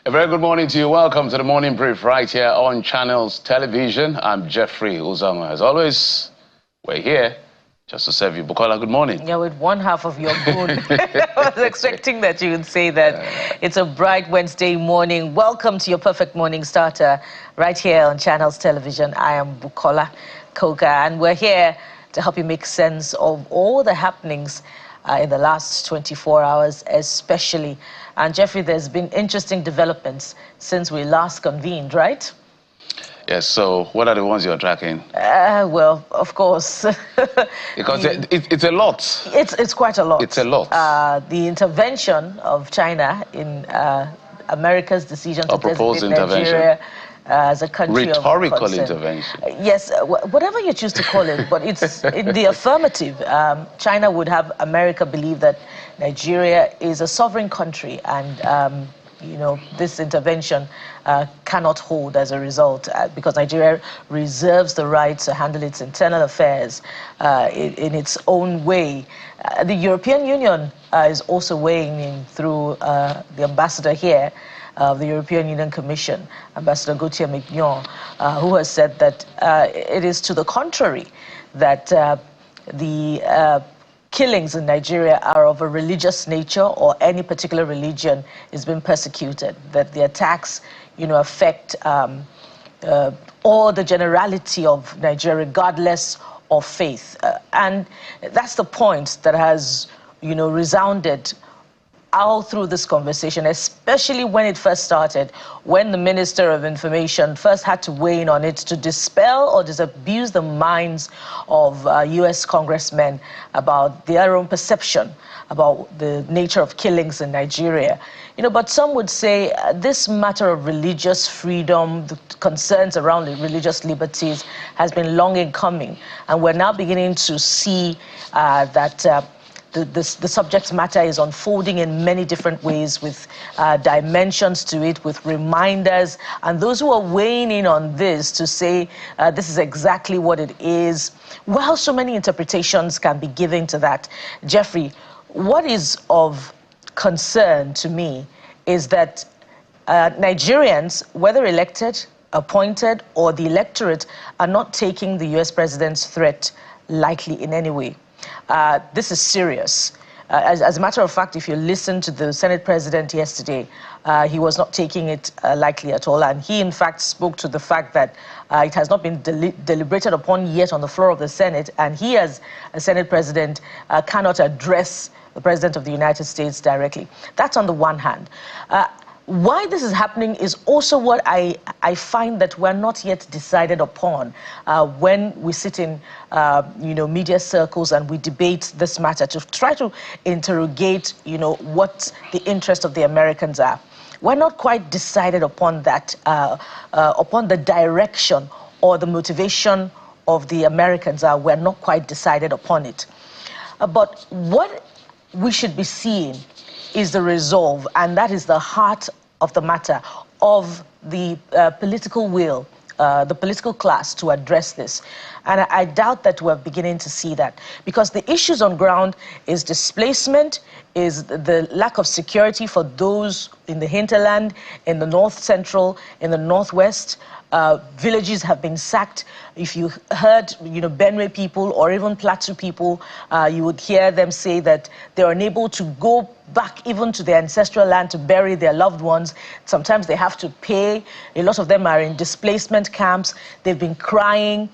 A very good morning to you. Welcome to the Morning Brief right here on Channels Television. I'm Jeffrey Uzama. As always, we're here just to serve you. Bukola, good morning. Yeah, with one half of your good. I was expecting that you would say that. It's a bright Wednesday morning. Welcome to your perfect morning starter right here on Channels Television. I am Bukola Koga, and we're here to help you make sense of all the happenings in the last 24 hours, especially. And Jeffrey, there's been interesting developments since we last convened, right? Yes, so what are the ones you're tracking? Well, of course. Because it's a lot. It's quite a lot. It's a lot. The intervention of China in America's decision to designate Nigeria as a country Rhetorical of concern. Intervention. Yes, whatever you choose to call it, but it's in the affirmative. China would have America believe that Nigeria is a sovereign country, and you know, this intervention cannot hold as a result because Nigeria reserves the right to handle its internal affairs in its own way. The European Union is also weighing in through the ambassador here of the European Union Commission, Ambassador Gauthier Mignon, who has said that it is to the contrary, that the killings in Nigeria are of a religious nature, or any particular religion is being persecuted, that the attacks, you know, affect all the generality of Nigeria, regardless of faith. And that's the point that has, you know, resounded all through this conversation, especially when it first started, when the Minister of Information first had to weigh in on it to dispel or disabuse the minds of US congressmen about their own perception about the nature of killings in Nigeria. You know, but some would say this matter of religious freedom, the concerns around religious liberties has been long in coming, and we're now beginning to see that the subject matter is unfolding in many different ways, with dimensions to it, with reminders, and those who are weighing in on this to say this is exactly what it is. While so many interpretations can be given to that, Jeffrey, what is of concern to me is that Nigerians, whether elected, appointed, or the electorate, are not taking the US president's threat lightly in any way. This is serious. As a matter of fact, if you listen to the Senate president yesterday, he was not taking it lightly at all. And he, in fact, spoke to the fact that it has not been deliberated upon yet on the floor of the Senate. And he, as a Senate president, cannot address the President of the United States directly. That's on the one hand. Why this is happening is also what I find that we're not yet decided upon when we sit in you know, media circles and we debate this matter to try to interrogate, you know, what the interest of the Americans are. We're not quite decided upon that, upon the direction or the motivation of the Americans are. We're not quite decided upon it. But what we should be seeing is the resolve, and that is the heart of the matter, of the political will, the political class, to address this. And I doubt that we're beginning to see that, because the issues on ground is displacement, is the lack of security for those in the hinterland, in the north central, in the northwest. Villages have been sacked. If you heard, you know, Benue people or even Plateau people, you would hear them say that they're unable to go back even to their ancestral land to bury their loved ones. Sometimes they have to pay. A lot of them are in displacement camps. They've been crying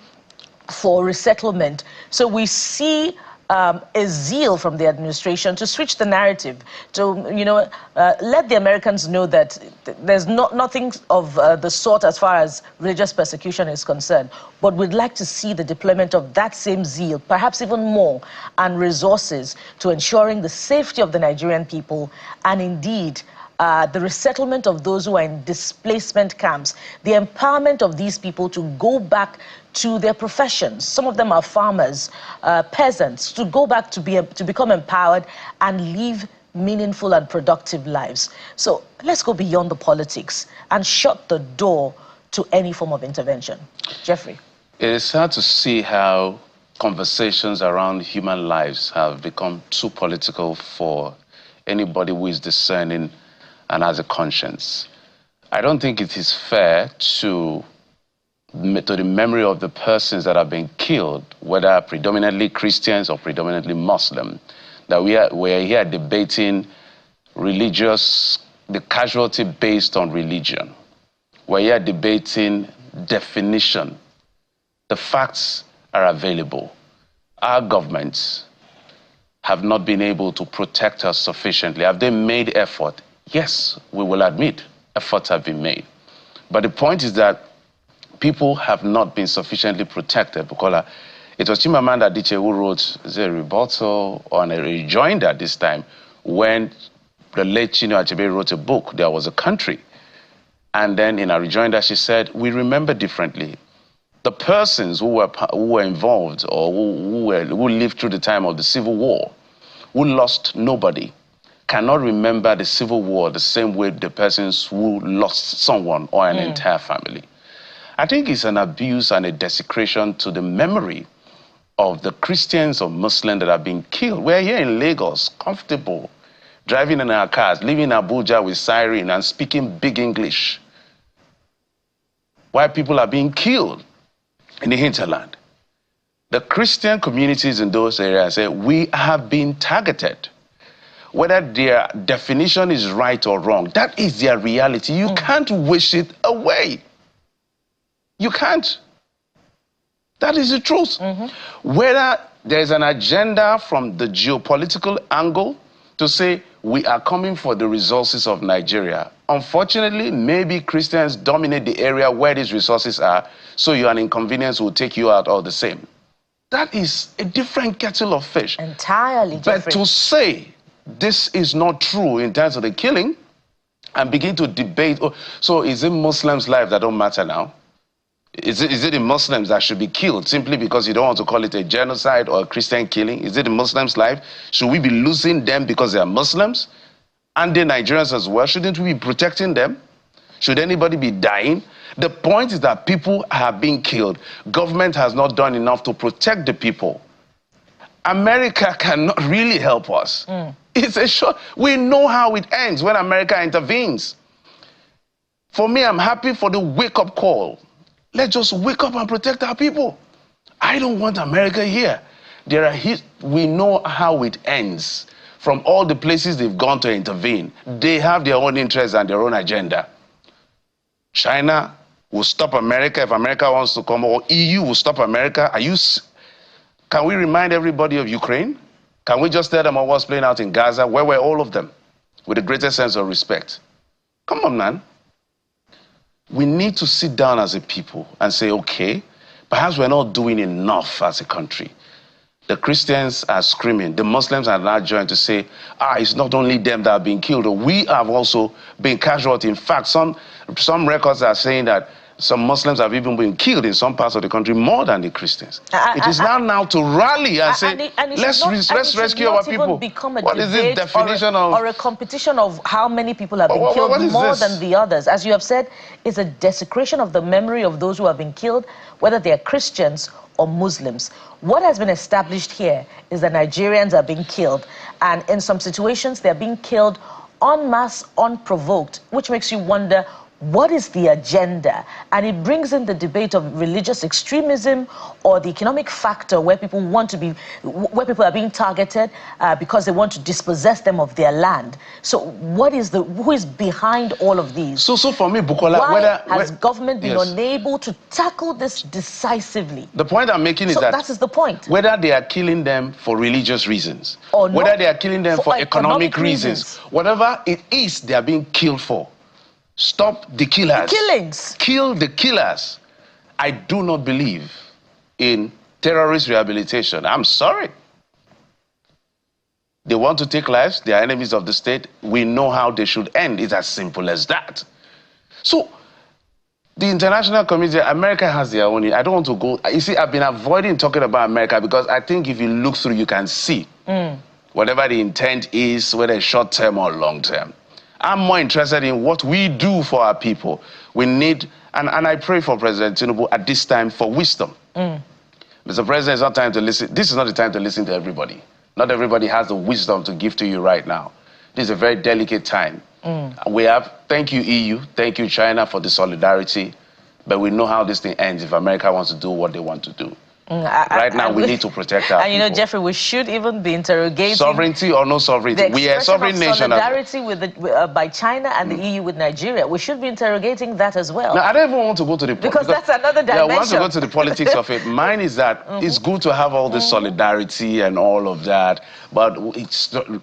for resettlement. So we see a zeal from the administration to switch the narrative, to, you know, let the Americans know that there's nothing of the sort as far as religious persecution is concerned. But we'd like to see the deployment of that same zeal, perhaps even more, and resources to ensuring the safety of the Nigerian people, and indeed the resettlement of those who are in displacement camps, the empowerment of these people to go back to their professions. Some of them are farmers, peasants, to go back to become empowered and live meaningful and productive lives. So let's go beyond the politics and shut the door to any form of intervention. Jeffrey. It is sad to see how conversations around human lives have become too political for anybody who is discerning and has a conscience. I don't think it is fair to the memory of the persons that have been killed, whether predominantly Christians or predominantly Muslim, that we are here debating the casualty based on religion. We're here debating definition. The facts are available. Our governments have not been able to protect us sufficiently. Have they made effort? Yes, we will admit efforts have been made. But the point is that people have not been sufficiently protected. Because it was Chimamanda Adichie who wrote a rebuttal on a rejoinder this time when the late Chinua Achebe wrote a book, There Was a Country. And then in a rejoinder, she said, we remember differently. The persons who were involved or who lived through the time of the Civil War, who lost nobody, cannot remember the Civil War the same way the persons who lost someone or an entire family. I think it's an abuse and a desecration to the memory of the Christians or Muslims that have been killed. We're here in Lagos, comfortable, driving in our cars, living in Abuja with siren and speaking big English. Why people are being killed in the hinterland. The Christian communities in those areas say, we have been targeted. Whether their definition is right or wrong, that is their reality. You can't wish it away. You can't. That is the truth. Whether there's an agenda from the geopolitical angle to say, we are coming for the resources of Nigeria. Unfortunately, maybe Christians dominate the area where these resources are, so an inconvenience will take you out all the same. That is a different kettle of fish. Entirely different. But to say this is not true in terms of the killing and begin to debate, so is it Muslims' lives that don't matter now? Is it the Muslims that should be killed simply because you don't want to call it a genocide or a Christian killing? Is it the Muslims' life? Should we be losing them because they are Muslims? And the Nigerians as well? Shouldn't we be protecting them? Should anybody be dying? The point is that people have been killed. Government has not done enough to protect the people. America cannot really help us. It's a short. We know how it ends when America intervenes. For me, I'm happy for the wake-up call. Let's just wake up and protect our people. I don't want America here. We know how it ends. From all the places they've gone to intervene, they have their own interests and their own agenda. China will stop America if America wants to come, or EU will stop America. Can we remind everybody of Ukraine? Can we just tell them what's playing out in Gaza? Where were all of them? With the greatest sense of respect. Come on, man. We need to sit down as a people and say, okay, perhaps we're not doing enough as a country. The Christians are screaming. The Muslims are now joined to say, it's not only them that are being killed. We have also been casualty. In fact, some records are saying that some Muslims have even been killed in some parts of the country more than the Christians. It is now to rally and say, let's rescue our people. What is this definition or a competition of how many people have been killed more than the others? As you have said, it's a desecration of the memory of those who have been killed, whether they are Christians or Muslims. What has been established here is that Nigerians are being killed, and in some situations they're being killed en masse, unprovoked, which makes you wonder, what is the agenda? And it brings in the debate of religious extremism or the economic factor where people are being targeted because they want to dispossess them of their land. So who is behind all of these? So for me, Bukola, has government been unable to tackle this decisively? The point I'm making is that is the point. Whether they are killing them for religious reasons, or whether they are killing them for economic reasons, whatever it is they are being killed for. Stop the killers. The killings. Kill the killers. I do not believe in terrorist rehabilitation. I'm sorry. They want to take lives. They are enemies of the state. We know how they should end. It's as simple as that. So the international community, America has their own. I don't want to go. You see, I've been avoiding talking about America because I think if you look through, you can see whatever the intent is, whether it's short-term or long-term. I'm more interested in what we do for our people. We need, and I pray for President Tinubu at this time for wisdom. Mr. President, it's not time to listen. This is not the time to listen to everybody. Not everybody has the wisdom to give to you right now. This is a very delicate time. We have, thank you EU, thank you China for the solidarity, but we know how this thing ends if America wants to do what they want to do. Right now, we need to protect our people. And you know, Jeffrey, we should even be interrogating sovereignty or no sovereignty. We are a sovereign nation. Solidarity by China and the EU with Nigeria. We should be interrogating that as well. Now, I don't even want to go to the because that's another dimension. Yeah, I want to go to the politics of it. Mine is that it's good to have all this solidarity and all of that, but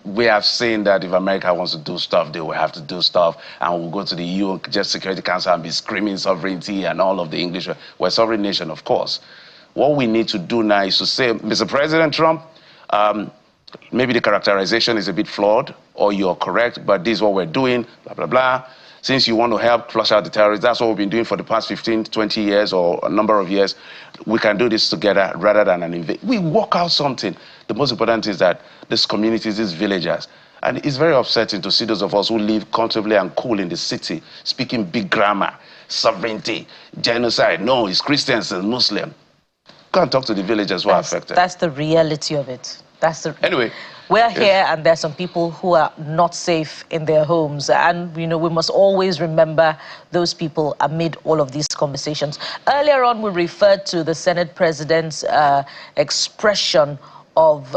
we have seen that if America wants to do stuff, they will have to do stuff, and we'll go to the EU Security Council and be screaming sovereignty and all of the English. We're a sovereign nation, of course. What we need to do now is to say, Mr. President Trump, maybe the characterization is a bit flawed, or you're correct, but this is what we're doing, blah, blah, blah. Since you want to help flush out the terrorists, that's what we've been doing for the past 15, 20 years or a number of years. We can do this together rather than an invasion. We work out something. The most important is that these communities, these villagers, and it's very upsetting to see those of us who live comfortably and cool in the city, speaking big grammar, sovereignty, genocide. No, it's Christians and Muslims. Go and talk to the villagers who are affected. That's the reality of it. Anyway, we're here, and there's some people who are not safe in their homes, and you know we must always remember those people amid all of these conversations. Earlier on, we referred to the Senate President's expression of,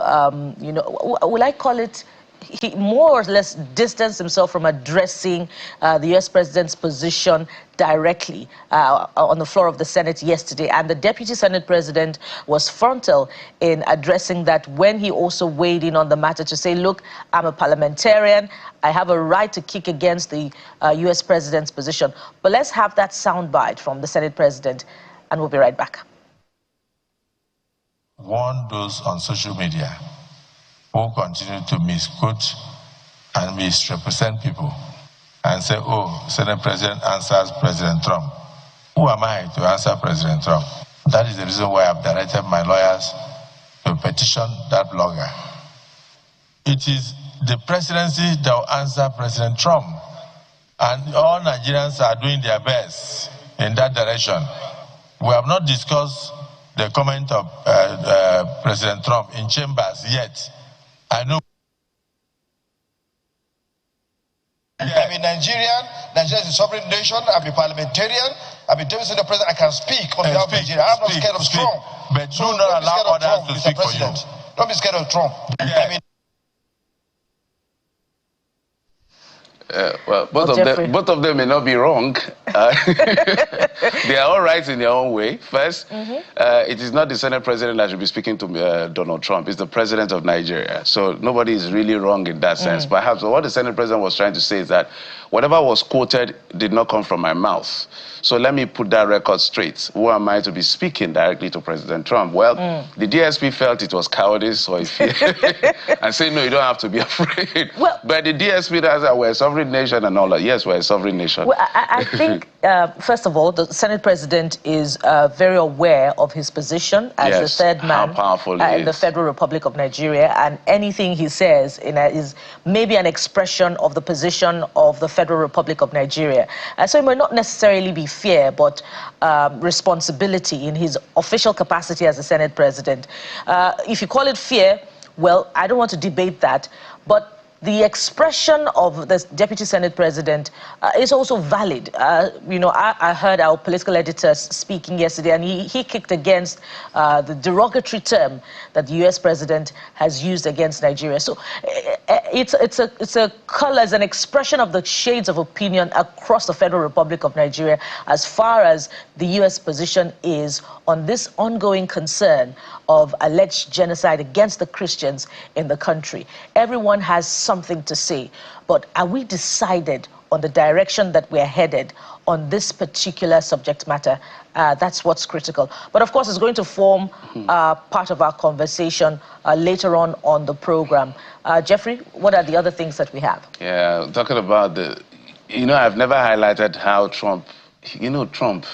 you know, will I call it? He more or less distanced himself from addressing the U.S. President's position directly on the floor of the Senate yesterday. And the Deputy Senate President was frontal in addressing that when he also weighed in on the matter to say, look, I'm a parliamentarian. I have a right to kick against the U.S. President's position. But let's have that soundbite from the Senate President, and we'll be right back. Warn those on social media who continue to misquote and misrepresent people and say, oh, Senate President answers President Trump. Who am I to answer President Trump? That is the reason why I've directed my lawyers to petition that blogger. It is the presidency that will answer President Trump, and all Nigerians are doing their best in that direction. We have not discussed the comment of President Trump in chambers yet. I know. I'm a Nigerian. Nigeria is a sovereign nation. I'm a parliamentarian. I'm a deputy senate president. I can speak on behalf of Nigeria. I'm not scared of Trump. But do not allow others to speak for you. Don't be scared of Trump. Yeah. I mean, well, both of them may not be wrong. They are all right in their own way. First, it is not the Senate President that should be speaking to Donald Trump. It's the President of Nigeria. So nobody is really wrong in that sense. Perhaps what the Senate President was trying to say is that whatever was quoted did not come from my mouth. So let me put that record straight. Who am I to be speaking directly to President Trump? Well, the DSP felt it was cowardice or fear and said, no, you don't have to be afraid. Well, but the DSP does that we're a sovereign nation and all that. Yes, we're a sovereign nation. Well, I think, first of all, the Senate President is very aware of his position as the third man in the Federal Republic of Nigeria, and anything he says is maybe an expression of the position of the Federal Republic of Nigeria. So it may not necessarily be fear, but responsibility in his official capacity as the Senate President. If you call it fear, well, I don't want to debate that, but the expression of the Deputy Senate President is also valid. You know, I heard our political editor speaking yesterday, and he kicked against the derogatory term that the U.S. President has used against Nigeria. So it's a color, it's an expression of the shades of opinion across the Federal Republic of Nigeria as far as the U.S. position is on this ongoing concern of alleged genocide against the Christians in the country. Everyone has something to say, but are we decided on the direction that we're headed on this particular subject matter? That's what's critical. But of course, it's going to form part of our conversation later on the program. Jeffrey, what are the other things that we have? Yeah, talking about you know, I've never highlighted how Trump, you know, Trump,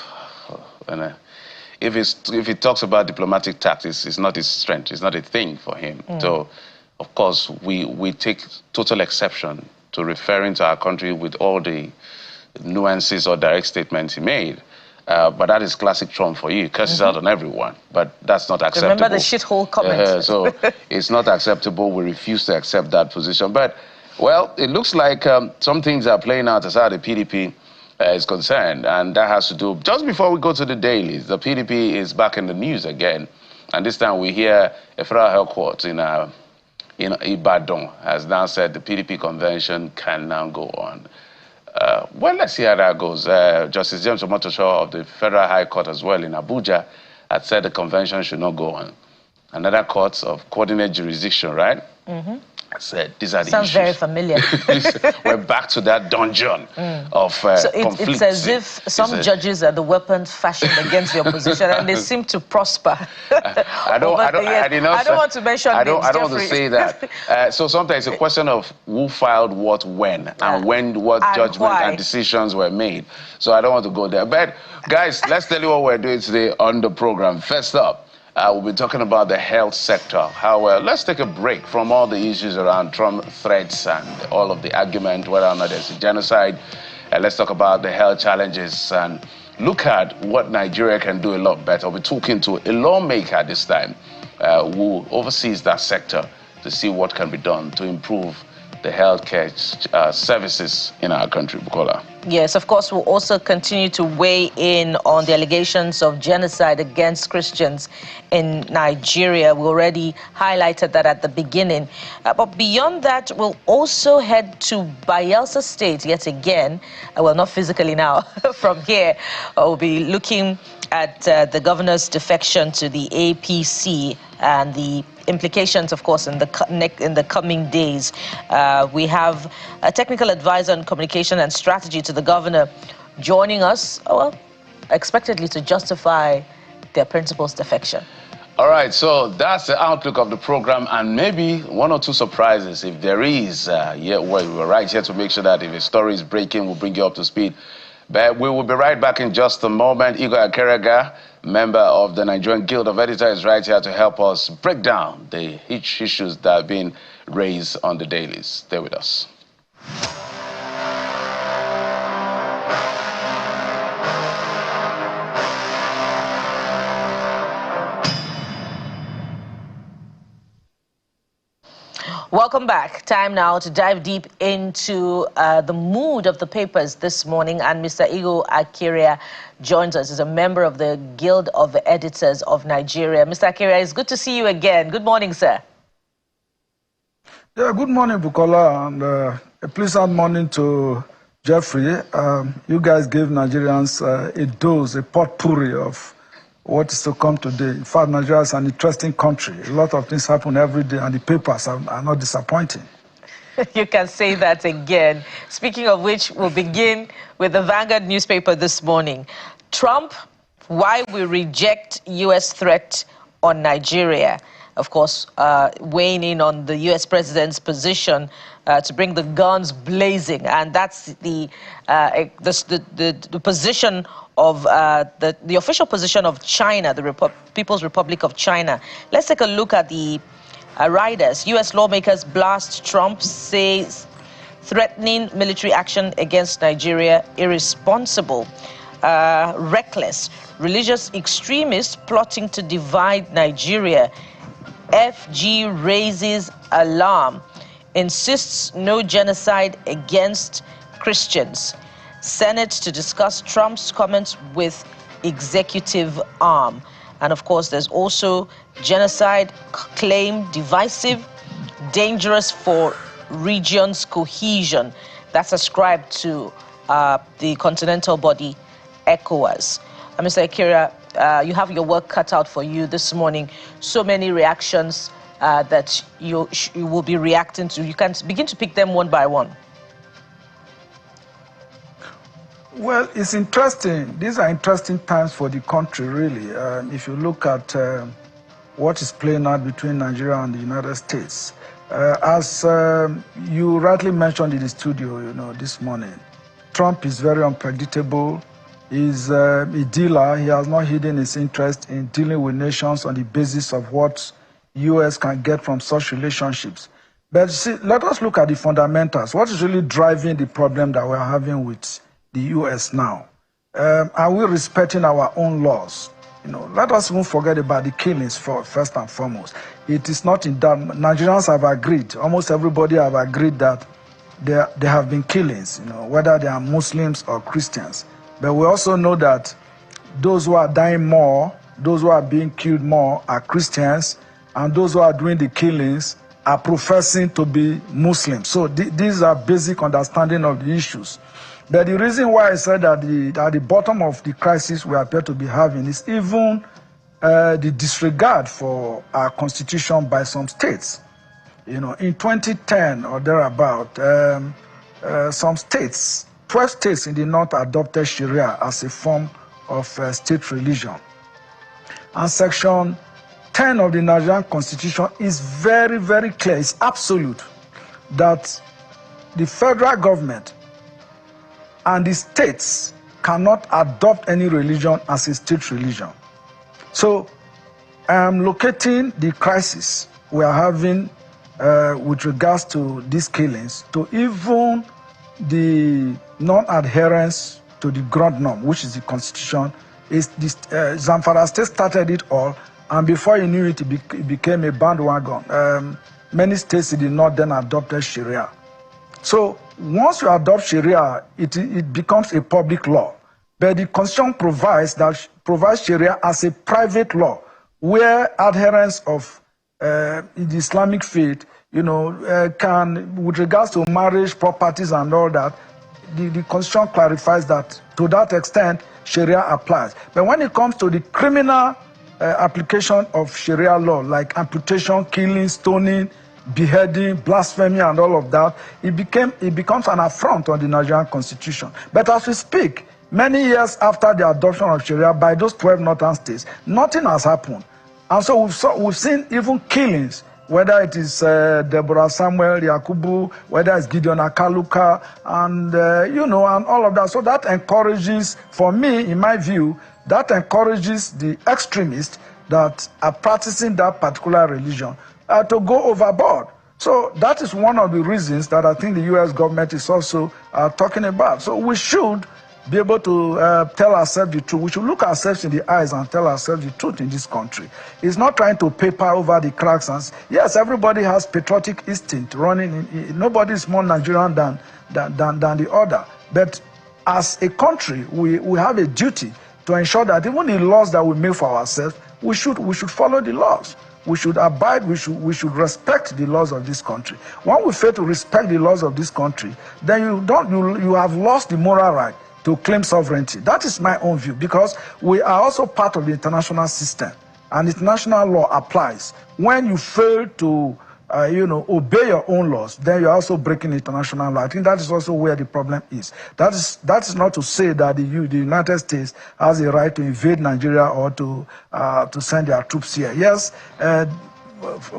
if he talks about diplomatic tactics, it's not his strength, it's not a thing for him. So, of course, we take total exception to referring to our country with all the nuances or direct statements he made. But that is classic Trump for you. He curses out on everyone, but that's not acceptable. Remember the shithole comment. So it's not acceptable. We refuse to accept that position. But Well, it looks like some things are playing out as far as the PDP is concerned, and that has to do, just before we go to the dailies, the PDP is back in the news again, and this time we hear a federal health court in Ibadan has now said the PDP convention can now go on. Well, let's see how that goes. Justice James Omotosho of the Federal High Court as well in Abuja had said the convention should not go on. Another court of coordinate jurisdiction, right? Mm-hmm. Said these are the Sounds issues. very familiar. We're back to that dungeon of so conflict. It's as if some judges are the weapons fashioned against the opposition, and they seem to prosper. I don't want to mention names. I don't want to say that. So sometimes it's a question of who filed what when, and when what judgment and decisions were made. So I don't want to go there. But guys, let's tell you what we're doing today on the program. First up, we'll be talking about the health sector. How let's take a break from all the issues around Trump threats and all of the argument whether or not there's a genocide. Let's talk about the health challenges and look at what Nigeria can do a lot better. We're talking to a lawmaker this time who oversees that sector to see what can be done to improve the healthcare services in our country, Bukola. Yes, of course, we'll also continue to weigh in on the allegations of genocide against Christians in Nigeria. We already highlighted that at the beginning. But beyond that, we'll also head to Bayelsa State yet again. Well, not physically now. From here, we'll be looking at the governor's defection to the APC and the implications, of course, in the coming days. We have a technical advisor on communication and strategy to the governor joining us, expectedly to justify their principal's defection. All right, so that's the outlook of the program, and maybe one or two surprises if there is. We're right here to make sure that if a story is breaking, we'll bring you up to speed. But we will be right back in just a moment. Igor Akerega, member of the Nigerian Guild of Editors, is right here to help us break down the issues that have been raised on the dailies. Stay with us. Welcome back. Time now to dive deep into the mood of the papers this morning. And Mr. Igor Akerea joins us as a member of the Guild of Editors of Nigeria. Mr. Akerea, it's good to see you again. Good morning, sir. Yeah, good morning, Bukola, and a pleasant morning to Jeffrey. You guys gave Nigerians a dose, a potpourri of what is to come today. In fact, Nigeria is an interesting country. A lot of things happen every day, and the papers are not disappointing. You can say that again. Speaking of which, we'll begin with the Vanguard newspaper this morning. Trump, why we reject U.S. threat on Nigeria. Of course, weighing in on the U.S. president's position to bring the guns blazing. And that's the position of the official position of China, the People's Republic of China. Let's take a look at the riders. U.S. lawmakers blast Trump, says threatening military action against Nigeria irresponsible, reckless. Religious extremists plotting to divide Nigeria. FG raises alarm, insists no genocide against Christians. Senate to discuss Trump's comments with executive arm. And of course, there's also genocide claim divisive, dangerous for region's cohesion. That's ascribed to the continental body ECOWAS. Mr. Akerea, you have your work cut out for you this morning. So many reactions that you will be reacting to. You can begin to pick them one by one. Well, it's interesting. These are interesting times for the country, really. If you look at what is playing out between Nigeria and the United States. As you rightly mentioned in the studio, this morning, Trump is very unpredictable. He's a dealer. He has not hidden his interest in dealing with nations on the basis of what U.S. can get from such relationships. But see, let us look at the fundamentals. What is really driving the problem that we're having with the U.S. now? Are we respecting our own laws? Let us even forget about the killings first and foremost. It is not in that. Nigerians have agreed, almost everybody have agreed that there have been killings, whether they are Muslims or Christians. But we also know that those who are dying more, those who are being killed more are Christians, and those who are doing the killings are professing to be Muslims. So these are basic understanding of the issues. But the reason why I said that at the bottom of the crisis we appear to be having is even the disregard for our constitution by some states. In 2010 or thereabout, some states, 12 states in the north adopted Sharia as a form of state religion. And Section 10 of the Nigerian Constitution is very, very clear, it's absolute, that the federal government and the states cannot adopt any religion as a state religion. So I am locating the crisis we are having with regards to these killings to even the non-adherence to the ground norm, which is the Constitution. Zamfara State started it all, and before you knew it, it became a bandwagon. Many states in the north then adopted Sharia. So once you adopt Sharia, it becomes a public law. But the Constitution provides Sharia as a private law, where adherents of the Islamic faith, can, with regards to marriage, properties, and all that, the Constitution clarifies that to that extent, Sharia applies. But when it comes to the criminal application of Sharia law, like amputation, killing, stoning, beheading, blasphemy, and all of that, it becomes an affront on the Nigerian Constitution. But as we speak, many years after the adoption of Sharia by those 12 northern states, nothing has happened. And so we've seen even killings, whether it is Deborah Samuel Yakubu, whether it's Gideon Akaluka, and and all of that. So that encourages, for me, in my view, that encourages the extremists that are practicing that particular religion to go overboard. So that is one of the reasons that I think the U.S. government is also talking about. So we should be able to tell ourselves the truth. We should look ourselves in the eyes and tell ourselves the truth in this country. It's not trying to paper over the cracks. And yes, everybody has patriotic instinct running. Nobody is more Nigerian than the other. But as a country, we have a duty to ensure that even the laws that we make for ourselves, we should follow the laws. We should abide, we should respect the laws of this country. When we fail to respect the laws of this country, then you have lost the moral right to claim sovereignty. That is my own view, because we are also part of the international system, and international law applies. When you fail to obey your own laws, then you're also breaking international law. I think that is also where the problem is. That is not to say that the United States has a right to invade Nigeria or to send their troops here. Yes,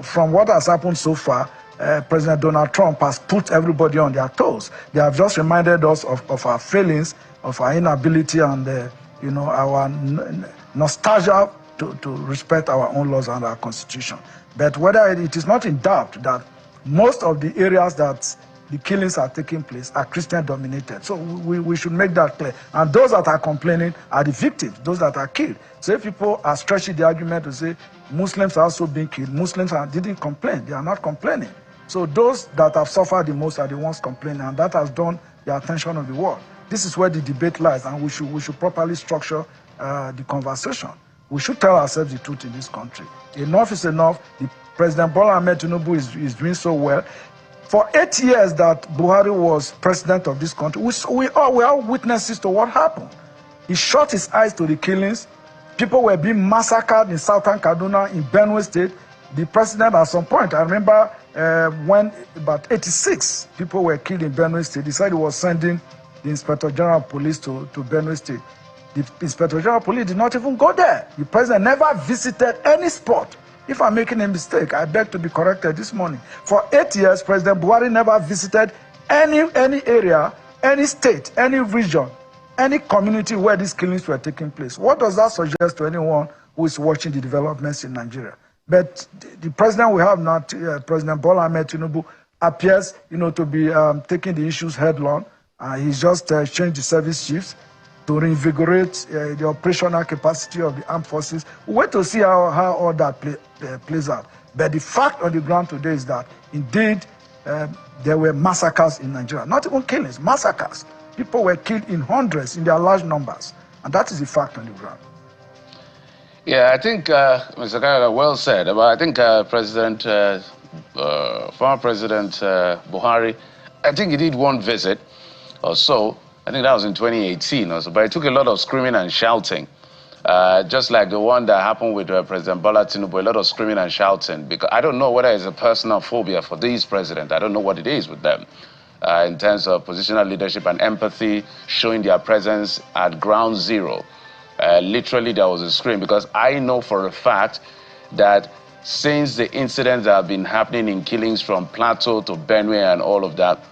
from what has happened so far, President Donald Trump has put everybody on their toes. They have just reminded us of our failings, of our inability, and our nostalgia to respect our own laws and our constitution. But whether it is not in doubt that most of the areas that the killings are taking place are Christian dominated. So we should make that clear. And those that are complaining are the victims, those that are killed. So if people are stretching the argument to say Muslims are also being killed, Muslims didn't complain, they are not complaining. So those that have suffered the most are the ones complaining, and that has drawn the attention of the world. This is where the debate lies, and we should properly structure the conversation. We should tell ourselves the truth in this country. Enough is enough. The President Bola Ahmed Tinubu is doing so well. For 8 years that Buhari was president of this country, we are witnesses to what happened. He shut his eyes to the killings. People were being massacred in southern Kaduna, in Benue State. The president, at some point, I remember when about 86 people were killed in Benue State, he said he was sending the Inspector General of Police to Benue State. The Inspector General of Police did not even go there. The president never visited any spot. If I'm making a mistake, I beg to be corrected this morning. For 8 years, President Buhari never visited any area, any state, any region, any community where these killings were taking place. What does that suggest to anyone who is watching the developments in Nigeria? But the president we have now, President Bola Ahmed Tinubu, appears, to be taking the issues headlong. He's just changed the service chiefs to reinvigorate the operational capacity of the armed forces. We wait to see how all that plays out. But the fact on the ground today is that, indeed, there were massacres in Nigeria. Not even killings, massacres. People were killed in hundreds, in their large numbers. And that is the fact on the ground. Yeah, I think, Mr. Kayode, well said. But I think former President Buhari, I think he did one visit or so. I think that was in 2018 or so. But it took a lot of screaming and shouting. Just like the one that happened with President Bola Tinubu, a lot of screaming and shouting. Because I don't know whether it's a personal phobia for these presidents. I don't know what it is with them. In terms of positional leadership and empathy, showing their presence at ground zero. Literally, there was a scream, because I know for a fact that since the incidents that have been happening in killings from Plateau to Benue and all of that,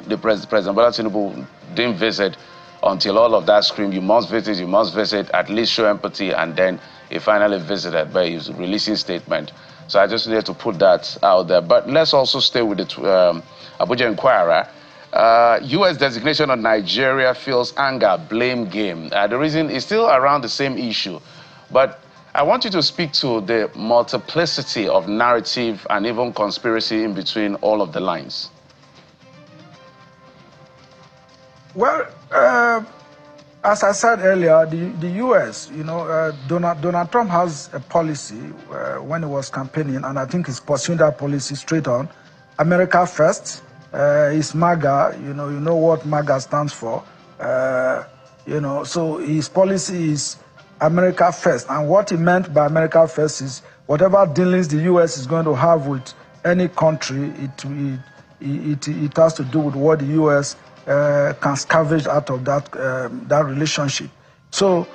the President Bola Tinubu didn't visit until all of that screamed, you must visit, at least show empathy, and then he finally visited by his releasing statement. So I just needed to put that out there. But let's also stay with the Abuja Inquirer. U.S. designation on Nigeria fuels anger, blame game. The reason is still around the same issue. But I want you to speak to the multiplicity of narrative and even conspiracy in between all of the lines. Well, as I said earlier, the U.S., you know, Donald Trump has a policy when he was campaigning, and I think he's pursuing that policy straight on. America first. Is MAGA, you know what MAGA stands for, you know, so his policy is America first. And what he meant by America first is whatever dealings the U.S. is going to have with any country, it has to do with what the U.S. Can scavenge out of that relationship. So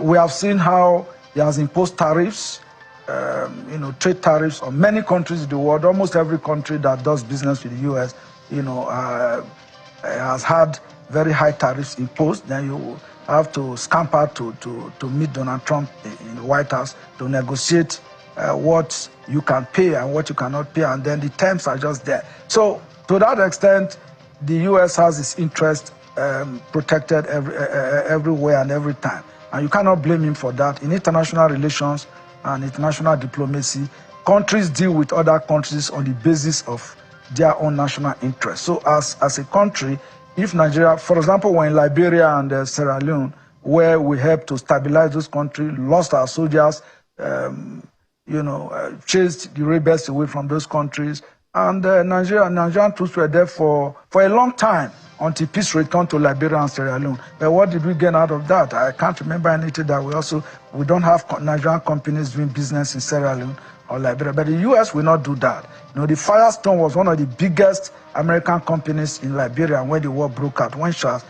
we have seen how he has imposed tariffs, you know, trade tariffs on many countries in the world. Almost every country that does business with the U.S., you know, has had very high tariffs imposed. Then you have to scamper to meet Donald Trump in the White House to negotiate what you can pay and what you cannot pay, and then the terms are just there. So to that extent, the U.S. has its interest protected everywhere and every time. And you cannot blame him for that. In international relations and international diplomacy, countries deal with other countries on the basis of their own national interests. So as a country, if Nigeria, for example, when Liberia and Sierra Leone, where we helped to stabilize those countries, lost our soldiers, you know, chased the rebels away from those countries, and Nigerian troops were there for a long time until peace returned to Liberia and Sierra Leone. But what did we gain out of that? I can't remember anything that we don't have Nigerian companies doing business in Sierra Leone or Liberia. But the U.S. will not do that. You know, the Firestone was one of the biggest American companies in Liberia when the war broke out, when Charles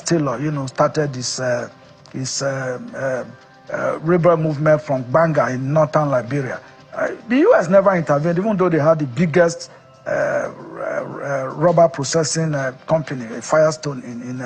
Taylor, you know, started this rebel movement from Banga in northern Liberia. The U.S. never intervened, even though they had the biggest rubber processing company, Firestone, in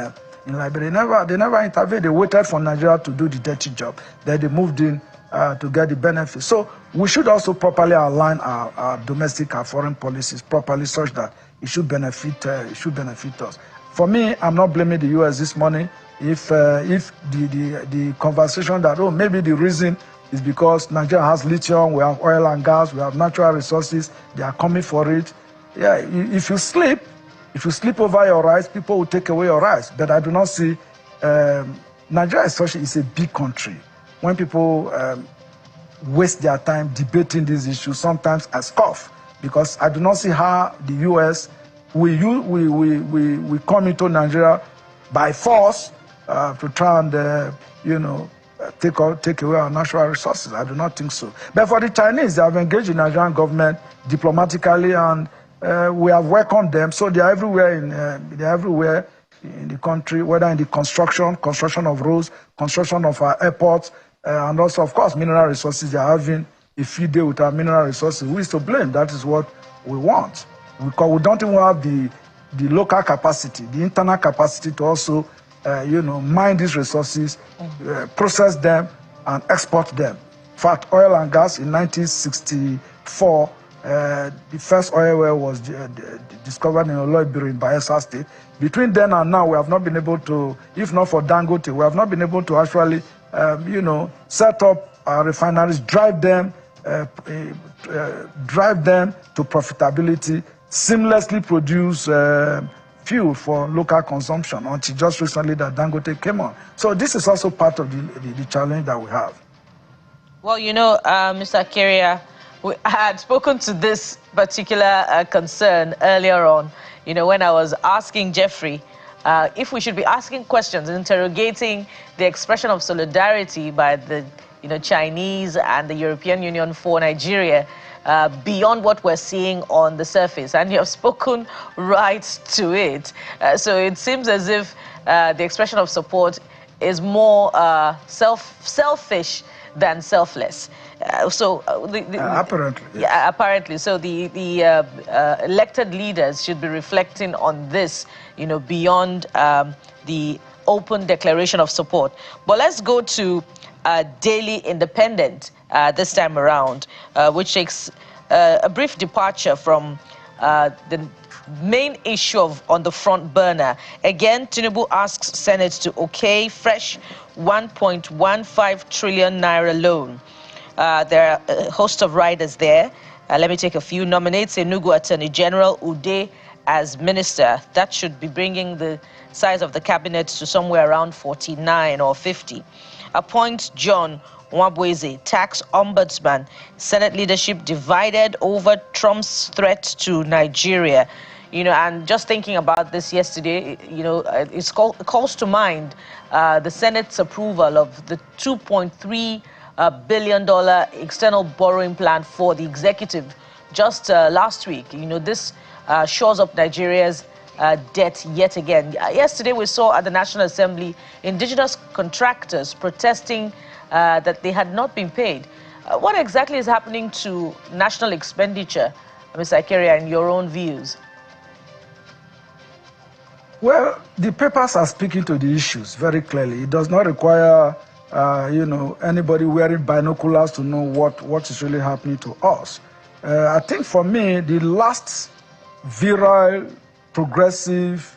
Liberia. They never intervened. They waited for Nigeria to do the dirty job. Then they moved in to get the benefits. So we should also properly align our domestic and foreign policies properly, such that it should benefit us. For me, I'm not blaming the U.S. this morning. If the conversation that, oh, maybe the reason is because Nigeria has lithium, we have oil and gas, we have natural resources, they are coming for it. Yeah, if you sleep over your rights, people will take away your rights. But I do not see, Nigeria especially is a big country. When people waste their time debating these issues, sometimes I scoff, because I do not see how the U.S. we come into Nigeria by force to try and, you know, take away our natural resources. I do not think so. But for the Chinese, they have engaged the Nigerian government diplomatically, and we have welcomed them. So they are everywhere in the country, whether in the construction of roads, construction of our airports, and also, of course, mineral resources. They are having a field day with our mineral resources. Who is to blame? That is what we want. Because we don't even have the local capacity, the internal capacity to also, you know, mine these resources, process them, and export them. In fact, oil and gas in 1964, the first oil well was discovered in Oloibiri in Bayelsa State. Between then and now, we have not been able to, if not for Dangote, we have not been able to actually, you know, set up our refineries, drive them to profitability, seamlessly produce fuel for local consumption until just recently that Dangote came on. So this is also part of the challenge that we have. Well, you know, Mr. Keria, I had spoken to this particular concern earlier on, you know, when I was asking Jeffrey if we should be asking questions, interrogating the expression of solidarity by the, you know, Chinese and the European Union for Nigeria beyond what we're seeing on the surface. And you have spoken right to it. So it seems as if the expression of support is more selfish than selfless. Apparently. Yes. Yeah, apparently. So the elected leaders should be reflecting on this, you know, beyond the open declaration of support. But let's go to Daily Independent this time around, which takes a brief departure from the main issue on the front burner. Again, Tinubu asks Senate to okay fresh 1.15 trillion naira loan. There are a host of riders there. Let me take a few. Nominates Enugu Attorney General Ude as minister. That should be bringing the size of the cabinet to somewhere around 49 or 50. Appoint John Nwabweze, tax ombudsman. Senate leadership divided over Trump's threat to Nigeria. You know, and just thinking about this yesterday, you know, it calls to mind the Senate's approval of the $2.3 billion external borrowing plan for the executive just last week. You know, this shores up Nigeria's debt yet again. Yesterday, we saw at the National Assembly indigenous contractors protesting that they had not been paid. What exactly is happening to national expenditure, Mr. Keria, in your own views? Well, the papers are speaking to the issues very clearly. It does not require, you know, anybody wearing binoculars to know what is really happening to us. I think for me, the last virile, progressive,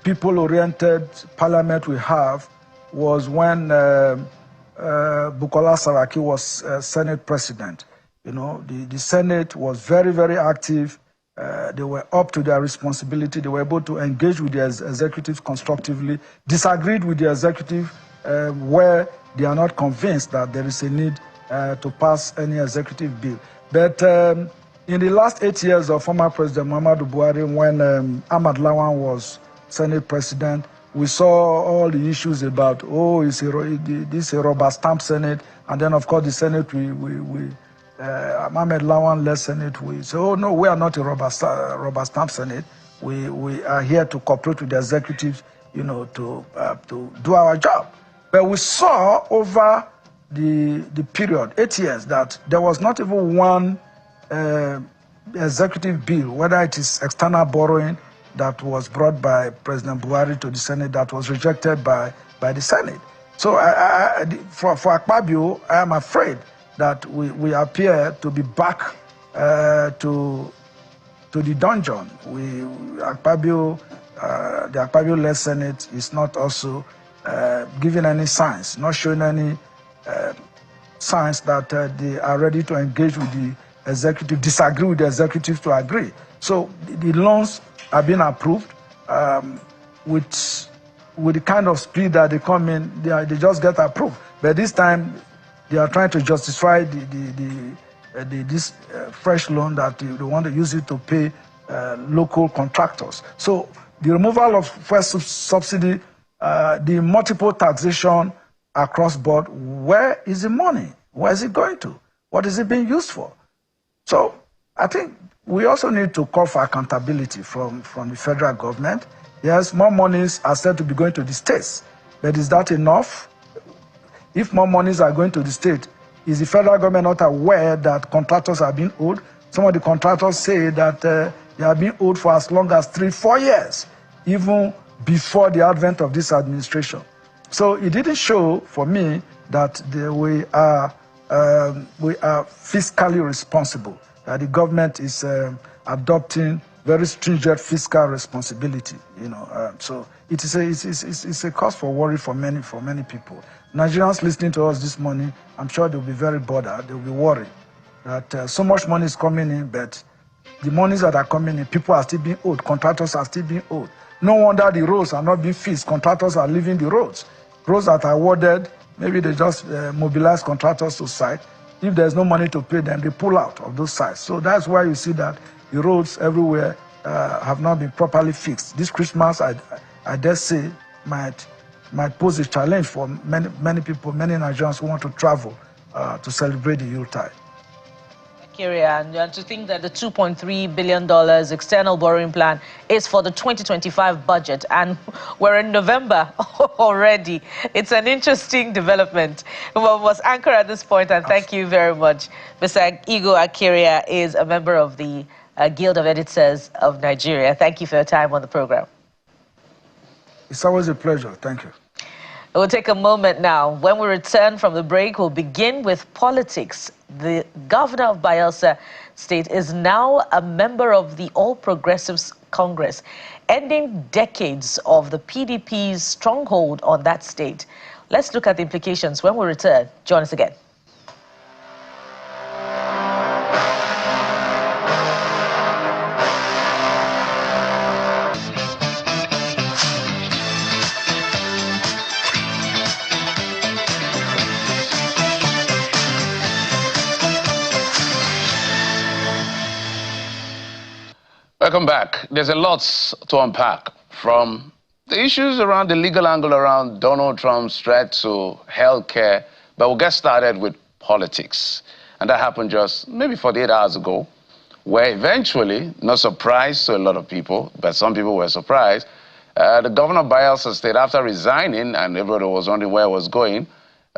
people-oriented parliament we have was when Bukola Saraki was Senate president. You know, the Senate was very, very active. They were up to their responsibility. They were able to engage with the executive constructively, disagreed with the executive where they are not convinced that there is a need to pass any executive bill. But in the last 8 years of former President Muhammadu Buhari, when Ahmad Lawan was Senate president, we saw all the issues about, oh, this is a rubber stamp Senate, and then of course the Senate, Ahmed Lawan led Senate, we say, oh no, we are not a rubber stamp Senate. We are here to cooperate with the executive, you know, to do our job. But we saw over the period, 8 years, that there was not even one executive bill, whether it is external borrowing that was brought by President Buhari to the Senate that was rejected by the Senate. So for Akpabio, I am afraid that we appear to be back to the dungeon. The Akpabio-led Senate is not also giving any signs, not showing any signs that they are ready to engage with the executive, disagree with the executive to agree. So the loans are being approved with the kind of speed that they come in, they just get approved. But this time, they are trying to justify this fresh loan that they want to use it to pay local contractors. So the removal of first subsidy, the multiple taxation across board, where is the money? Where is it going to? What is it being used for? So I think we also need to call for accountability from the federal government. Yes, more monies are said to be going to the states, but is that enough? If more monies are going to the state, is the federal government not aware that contractors are being owed? Some of the contractors say that they are being owed for as long as 3-4 years, even before the advent of this administration. So it didn't show for me that we are fiscally responsible, that the government is adopting very stringent fiscal responsibility. You know, so it's a cause for worry for many people. Nigerians listening to us this morning, I'm sure they'll be very bothered. They'll be worried that so much money is coming in, but The monies that are coming in, people are still being owed, contractors are still being owed. No wonder the roads are not being fixed. Contractors are leaving the roads. Roads that are awarded, maybe they just mobilize contractors to site. If there's no money to pay them, they pull out of those sites. So that's why you see that the roads everywhere have not been properly fixed. This Christmas, I dare say, might pose a challenge for many people, many Nigerians who want to travel to celebrate the Yuletide. And to think that the $2.3 billion external borrowing plan is for the 2025 budget, and we're in November already. It's an interesting development. We must anchor at this point, and thank you very much. Mr. Igo Akiria is a member of the Guild of Editors of Nigeria. Thank you for your time on the program. It's always a pleasure. Thank you. We'll take a moment now. When we return from the break, we'll begin with politics. The governor of Bayelsa State is now a member of the All Progressives Congress, ending decades of the PDP's stronghold on that state. Let's look at the implications when we return. Join us again. Welcome back. There's a lot to unpack, from the issues around the legal angle around Donald Trump's threat to healthcare, but we'll get started with politics. And that happened just maybe 48 hours ago, where eventually, no surprise to a lot of people, but some people were surprised, the governor of Bayelsa State, after resigning, and everybody was wondering where it was going,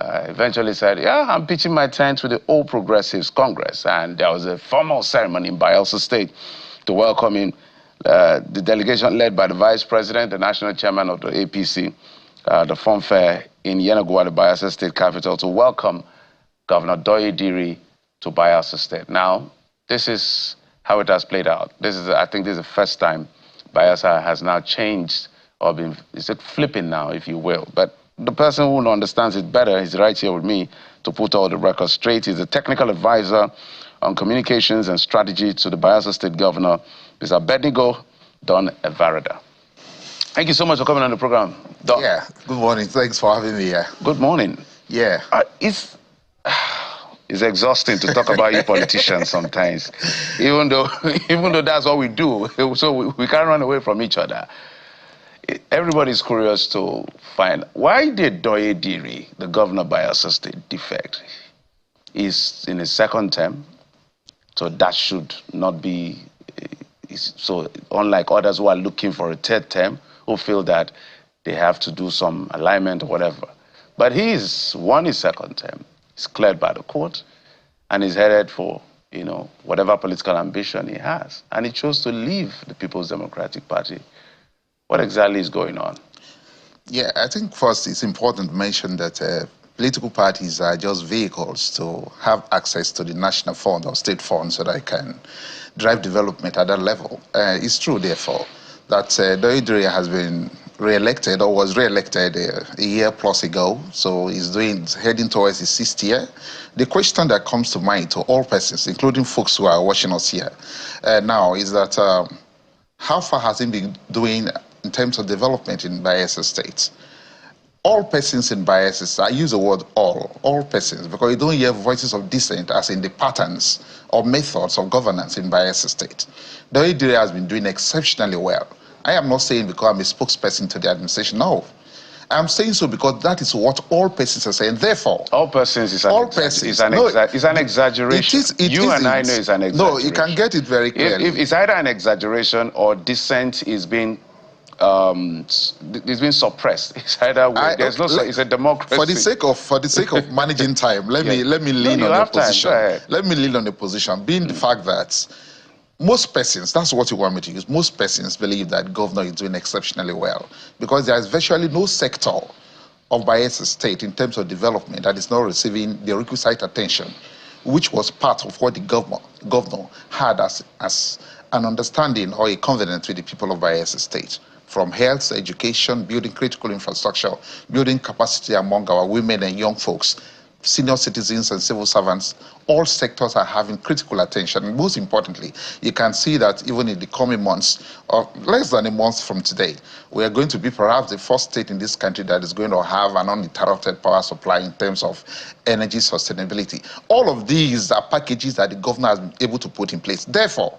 eventually said, yeah, I'm pitching my tent with the All Progressives Congress. And there was a formal ceremony in Bayelsa State to welcome him. The delegation led by the vice president, the national chairman of the APC, the fun fair in Yenagoa, the Bayelsa State capital, to welcome Governor Diri to Bayelsa State. Now, this is how it has played out. I think this is the first time Bayelsa has now changed, or been, is it flipping now, if you will. But the person who understands it better is right here with me to put all the records straight. He's a technical advisor on communications and strategy to the Bayelsa State Governor, Mr. Abednego Don Evarada. Thank you so much for coming on the program, Don. Yeah, good morning. Thanks for having me here. Good morning. Yeah. It's exhausting to talk about you politicians sometimes, even though that's what we do, so we can't run away from each other. Everybody's curious to find, why did Diri, the governor of Bayelsa State, defect? He's in his second term. So that should not be, so unlike others who are looking for a third term, who feel that they have to do some alignment or whatever. But he's won his second term, he's cleared by the court, and he's headed for, whatever political ambition he has. And he chose to leave the People's Democratic Party. What exactly is going on? Yeah, I think first it's important to mention that political parties are just vehicles to have access to the national fund or state fund so that they can drive development at that level. It's true, therefore, that Diri has been re-elected or was re-elected a year plus ago, so he's heading towards his 6th year. The question that comes to mind to all persons, including folks who are watching us here now, is that how far has he been doing in terms of development in Bayelsa State? All persons in Bayelsa, I use the word all persons, because you don't hear voices of dissent as in the patterns or methods of governance in Bayelsa State. Diri has been doing exceptionally well. I am not saying because I'm a spokesperson to the administration, no. I'm saying so because that is what all persons are saying. Therefore, all persons is an exaggeration. You and I know it's an exaggeration. No, you can get it very clearly. If it's either an exaggeration or dissent is being it's been suppressed. It's either way. It's a democracy. For the sake of managing time, let me lean on the position. Let me lean on the position, being the fact that most persons, that's what you want me to use, most persons believe that governor is doing exceptionally well, because there is virtually no sector of Bayelsa State in terms of development that is not receiving the requisite attention, which was part of what the governor had as an understanding or a covenant with the people of Bayelsa State. From health, education, building critical infrastructure, building capacity among our women and young folks, senior citizens and civil servants, all sectors are having critical attention. And most importantly, you can see that even in the coming months, or less than a month from today, we are going to be perhaps the first state in this country that is going to have an uninterrupted power supply in terms of energy sustainability. All of these are packages that the governor has been able to put in place. Therefore,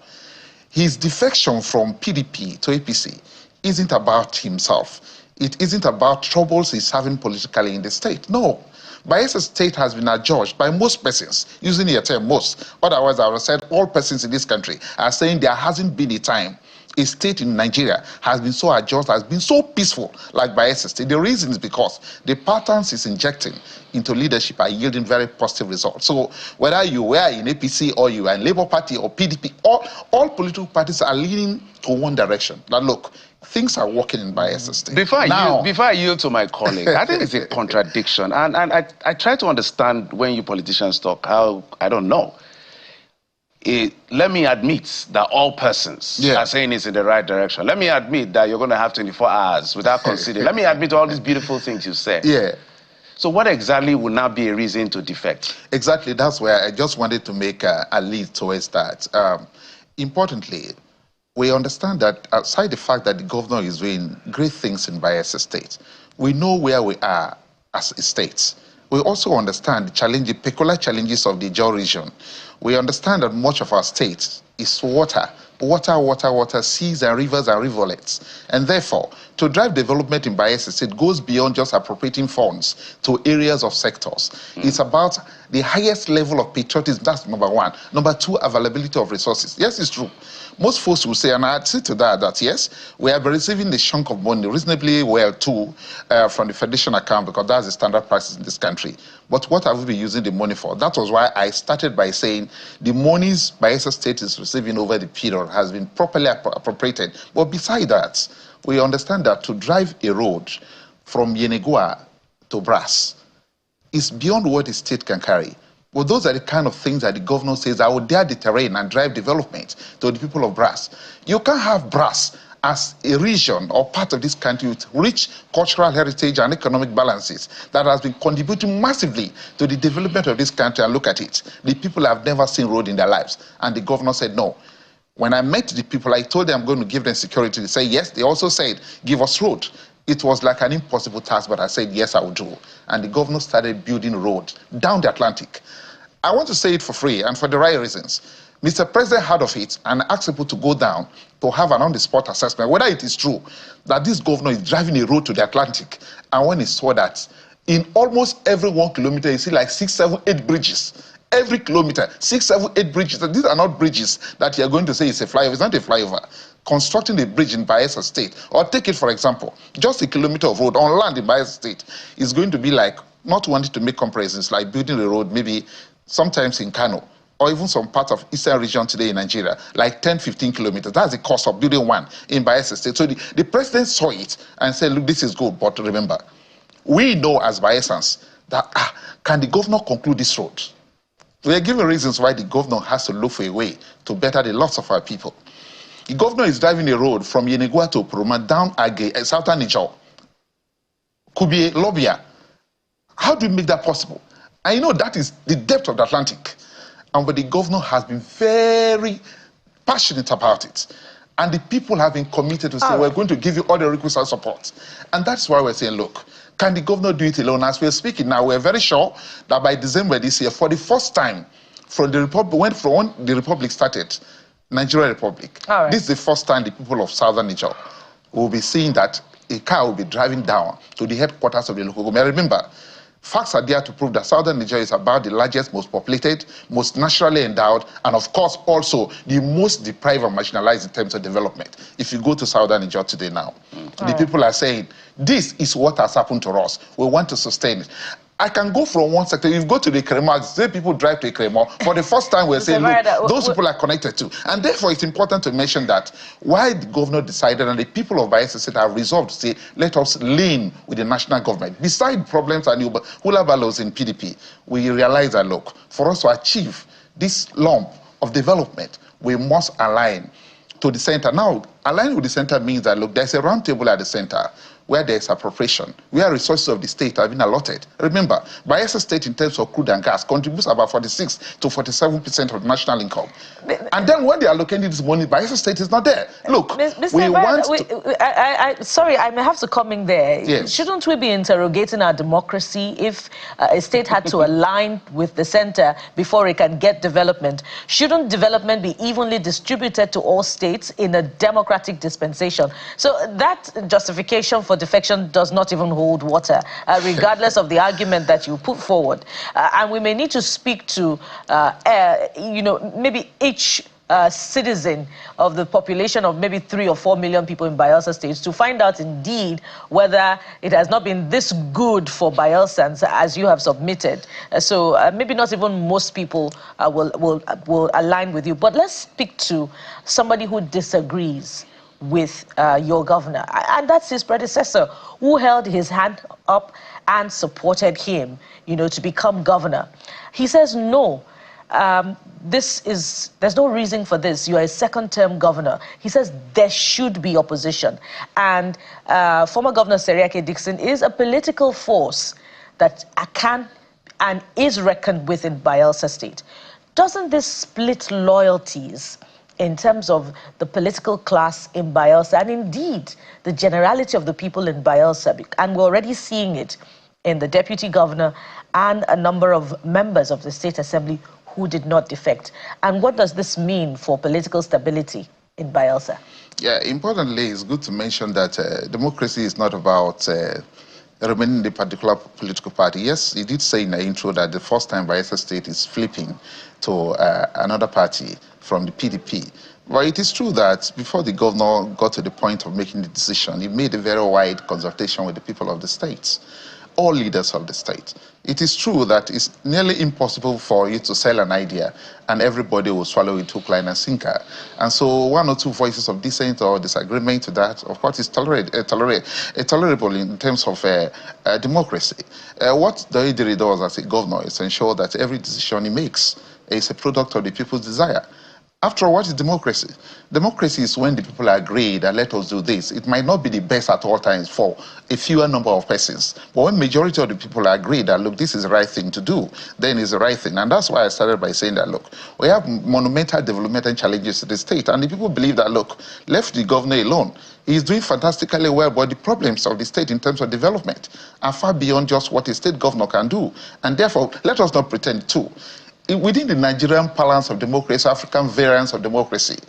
his defection from PDP to APC isn't about himself. It isn't about troubles he's having politically in the state. No. Bayelsa State has been adjudged by most persons, using the term most. Otherwise, I would have said all persons in this country are saying there hasn't been a time a state in Nigeria has been so adjust, has been so peaceful like Bayelsa State. The reason is because the patterns it's injecting into leadership are yielding very positive results. So whether you were in APC or you are in Labour Party or PDP, all political parties are leaning to one direction. Now look, things are working in Bayelsa State. Before I yield to my colleague, I think it's a contradiction. And I try to understand when you politicians talk, how, I don't know. Let me admit that all persons are saying it's in the right direction. Let me admit that you're going to have 24 hours without considering. Let me admit all these beautiful things you said. Yeah. So what exactly would now be a reason to defect? Exactly. That's where I just wanted to make a lead towards that. Importantly, we understand that outside the fact that the governor is doing great things in Bayelsa State, we know where we are as a state. We also understand the peculiar challenges of the Jaw region. We understand that much of our state is water, seas and rivers and rivulets. And therefore, to drive development in Bayelsa State goes beyond just appropriating funds to areas of sectors. It's about the highest level of patriotism, that's number one. Number two, availability of resources. Yes, it's true. Most folks will say, and I'd say to that yes, we have been receiving a chunk of money reasonably well too from the Federation account, because that's the standard practice in this country. But what have we been using the money for? That was why I started by saying the monies Bayelsa State is receiving over the period has been properly appropriated. But beside that, we understand that to drive a road from Yenagoa to Brass is beyond what the state can carry. Well, those are the kind of things that the governor says, I will dare the terrain and drive development to the people of Brass. You can't have Brass as a region or part of this country with rich cultural heritage and economic balances that has been contributing massively to the development of this country. And look at it. The people have never seen road in their lives. And the governor said no. When I met the people, I told them I'm going to give them security. They said yes. They also said, give us road. It was like an impossible task, but I said, yes, I will do. And the governor started building roads down the Atlantic. I want to say it for free and for the right reasons. Mr. President heard of it and asked people to go down to have an on-the-spot assessment, whether it is true that this governor is driving a road to the Atlantic. And when he saw that, in almost every 1 kilometer, you see like 6, 7, 8 bridges. Every kilometer, 6, 7, 8 bridges. And these are not bridges that you're going to say it's a flyover. It's not a flyover. Constructing a bridge in Bayelsa State, or take it for example, just a kilometer of road on land in Bayelsa State is going to be like, not wanting to make comparisons, like building a road maybe sometimes in Kano, or even some part of eastern region today in Nigeria, like 10, 15 kilometers. That's the cost of building one in Bayelsa State. So the president saw it and said, look, this is good, but remember, we know as Bayelsans that, can the governor conclude this road? We are given reasons why the governor has to look for a way to better the lots of our people. The governor is driving a road from Yenagoa to Poroma down Age, southern Niger. Could be Lobia. How do we make that possible? I know that is the depth of the Atlantic. But the governor has been very passionate about it. And the people have been committed to say, we're going to give you all the requisite support. And that's why we're saying, look, can the governor do it alone? As we're speaking now, we're very sure that by December this year, for the first from when the Republic started, Nigeria Republic, this is the first time the people of southern Niger will be seeing that a car will be driving down to the headquarters of the local government. Remember, facts are there to prove that southern Nigeria is about the largest, most populated, most naturally endowed, and of course also the most deprived and marginalized in terms of development. If you go to southern Nigeria today now, the people are saying, this is what has happened to us. We want to sustain it. I can go from one sector. If you go to the Kremor, say people drive to Kremor. For the first time, we're saying, look, those people are connected to. And therefore, it's important to mention that why the governor decided and the people of Bayelsa State have resolved to say, let us lean with the national government. Beside problems and hula ballows in PDP, we realize that, look, for us to achieve this lump of development, we must align to the center. Now, aligning with the center means that, look, there's a round table at the center where there is appropriation, where resources of the state have been allotted. Remember, Bayelsa State in terms of crude and gas contributes about 46 to 47% of national income. And then when they are allocating this money, Bayelsa State is not there. Look, sorry, I may have to come in there. Yes. Shouldn't we be interrogating our democracy if a state had to align with the center before it can get development? Shouldn't development be evenly distributed to all states in a democratic dispensation? So that justification for defection does not even hold water, regardless of the argument that you put forward. And we may need to speak to, maybe each citizen of the population of maybe 3 or 4 million people in Bayelsa State to find out indeed whether it has not been this good for Bayelsans as you have submitted. So maybe not even most people will align with you. But let's speak to somebody who disagrees with your governor, and that's his predecessor, who held his hand up and supported him, to become governor. He says no. There's no reason for this. You are a second-term governor. He says there should be opposition. And former Governor Seriake Dixon is a political force that can and is reckoned with in Bayelsa State. Doesn't this split loyalties in terms of the political class in Bayelsa and indeed the generality of the people in Bayelsa? And we're already seeing it in the deputy governor and a number of members of the State Assembly who did not defect. And what does this mean for political stability in Bayelsa? Yeah, importantly, it's good to mention that democracy is not about remaining in a particular political party. Yes, he did say in the intro that the first time Bayelsa State is flipping to another party from the PDP. But it is true that before the governor got to the point of making the decision, he made a very wide consultation with the people of the state, all leaders of the state. It is true that it's nearly impossible for you to sell an idea and everybody will swallow it hook, line, and sinker. And so 1 or 2 voices of dissent or disagreement to that, of course, is tolerable in terms of democracy. What Diri does as a governor is ensure that every decision he makes is a product of the people's desire. After all, what is democracy? Democracy is when the people agree that let us do this. It might not be the best at all times for a fewer number of persons. But when majority of the people agree that, look, this is the right thing to do, then it's the right thing. And that's why I started by saying that, look, we have monumental developmental challenges to the state. And the people believe that, look, left the governor alone, he's doing fantastically well, but the problems of the state in terms of development are far beyond just what a state governor can do. And therefore, let us not pretend too. Within the Nigerian balance of democracy, African variance of democracy,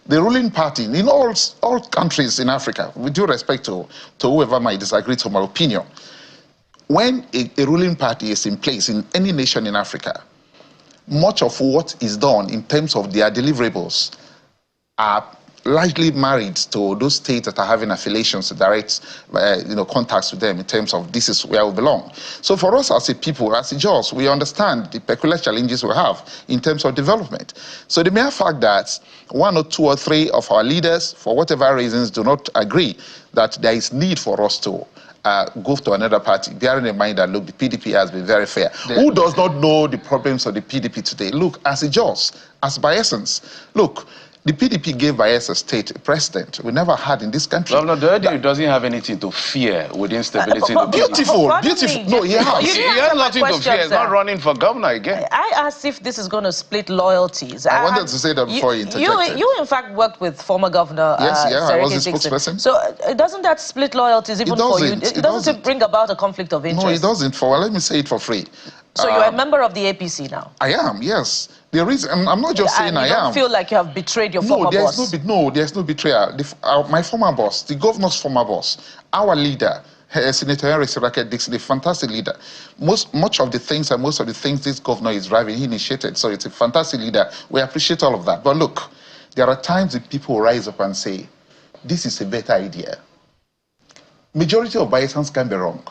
the ruling party in all countries in Africa, with due respect to whoever might disagree to my opinion, when a ruling party is in place in any nation in Africa, much of what is done in terms of their deliverables are largely married to those states that are having affiliations, direct contacts with them in terms of this is where we belong. So for us as a people, as a Jaws, we understand the peculiar challenges we have in terms of development. So the mere fact that 1 or 2 or 3 of our leaders, for whatever reasons, do not agree that there is need for us to go to another party, bearing in mind that, look, the PDP has been very fair. Who does not know the problems of the PDP today? Look, as a Jaws, as Bayelsans, look, the PDP gave Bayelsa State a president we never had in this country. No, Diri doesn't have anything to fear with instability. Beautiful. No, he has. He has nothing to fear. He's not running for governor again. I asked if this is going to split loyalties. I wanted to say that before you interjected. You in fact, worked with former governor I was his spokesperson. So doesn't that split loyalties even for you? It doesn't bring about a conflict of interest? No, it doesn't. Let me say it for free. So you're a member of the APC now? I am, yes. The reason, I'm not just saying I am. You don't feel like you have betrayed your former boss? No, there's no betrayal. My former boss, the governor's former boss, our leader, Senator Seriake Dixon, a fantastic leader. Much of the things and most of the things this governor is driving, he initiated. So it's a fantastic leader. We appreciate all of that. But look, there are times that people rise up and say, this is a better idea. Majority of Bayelsans can be wrong.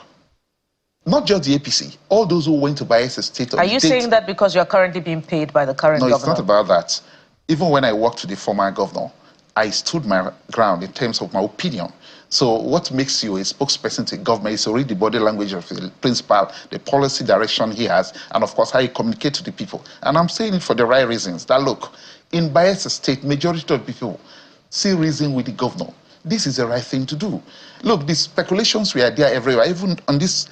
Not just the APC, all those who went to Bayelsa State. Are you saying that because you're currently being paid by the current governor? No, it's not about that. Even when I worked with the former governor, I stood my ground in terms of my opinion. So what makes you a spokesperson to government is already the body language of the principal, the policy direction he has, and of course how he communicates to the people. And I'm saying it for the right reasons. That look, in Bayelsa State, majority of people see reason with the governor. this is the right thing to do. Look, the speculations were there everywhere, even on this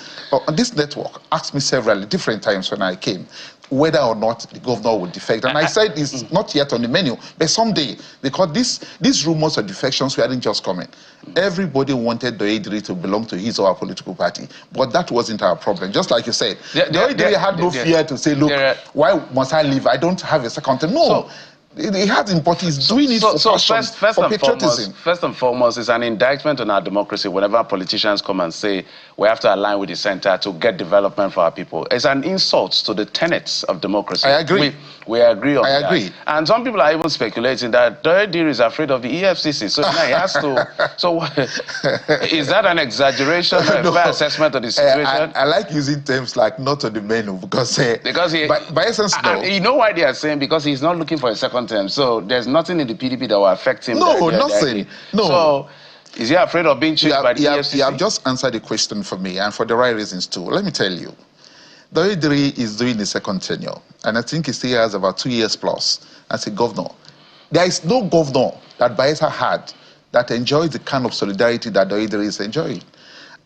network. Asked me several different times when I came whether or not the governor would defect. And I said it's not yet on the menu, but someday, because these rumors of defections weren't just coming. Everybody wanted Diri to belong to his or her political party, but that wasn't our problem. Just like you said, Diri had no fear to say, look, why must I leave? I don't have a second term. No. He has important. He's doing it for passion, for patriotism. First and foremost, it's an indictment on our democracy whenever politicians come and say we have to align with the center to get development for our people. It's an insult to the tenets of democracy. I agree. We agree on that. I agree. And some people are even speculating that Diri is afraid of the EFCC. So now he has to... So is that an exaggeration or a fair assessment of the situation? I like using terms like not on the menu because by essence, no. You know why they are saying? Because he's not looking for a second term. So there's nothing in the PDP that will affect him. No, nothing. No. So is he afraid of being chased by the EFCC? You have just answered the question for me, and for the right reasons too. Let me tell you. Diri is doing the second tenure, and I think he still has about 2 years plus as a governor. There is no governor that Bayelsa had that enjoys the kind of solidarity that Diri is enjoying.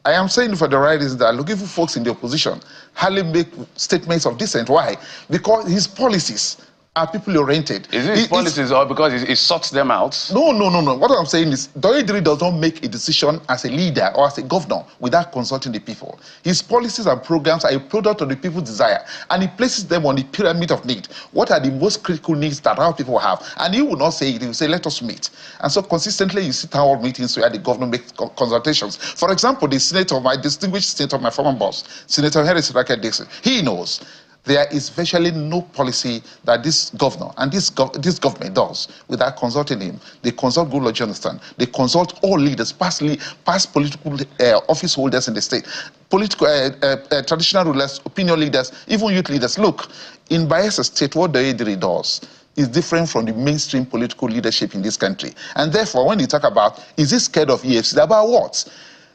I am saying for the right reasons that looking for folks in the opposition hardly make statements of dissent. Why? Because his policies are people-oriented. Is it his policies or because he sorts them out? No. What I'm saying is, Diri does not make a decision as a leader or as a governor without consulting the people. His policies and programs are a product of the people's desire, and he places them on the pyramid of need. What are the most critical needs that our people have? And he will not say it, he will say, let us meet. And so consistently, you see town hall meetings where the governor makes consultations. For example, the senator, my distinguished senator, my former boss, Senator Harris Dixon, he knows there is virtually no policy that this governor and this government does without consulting him. They consult Goodluck Jonathan. They consult all leaders, past political office holders in the state, political traditional rulers, opinion leaders, even youth leaders. Look, in Bayelsa State, what Diri does is different from the mainstream political leadership in this country. And therefore, when you talk about, is he scared of EFCC, about what?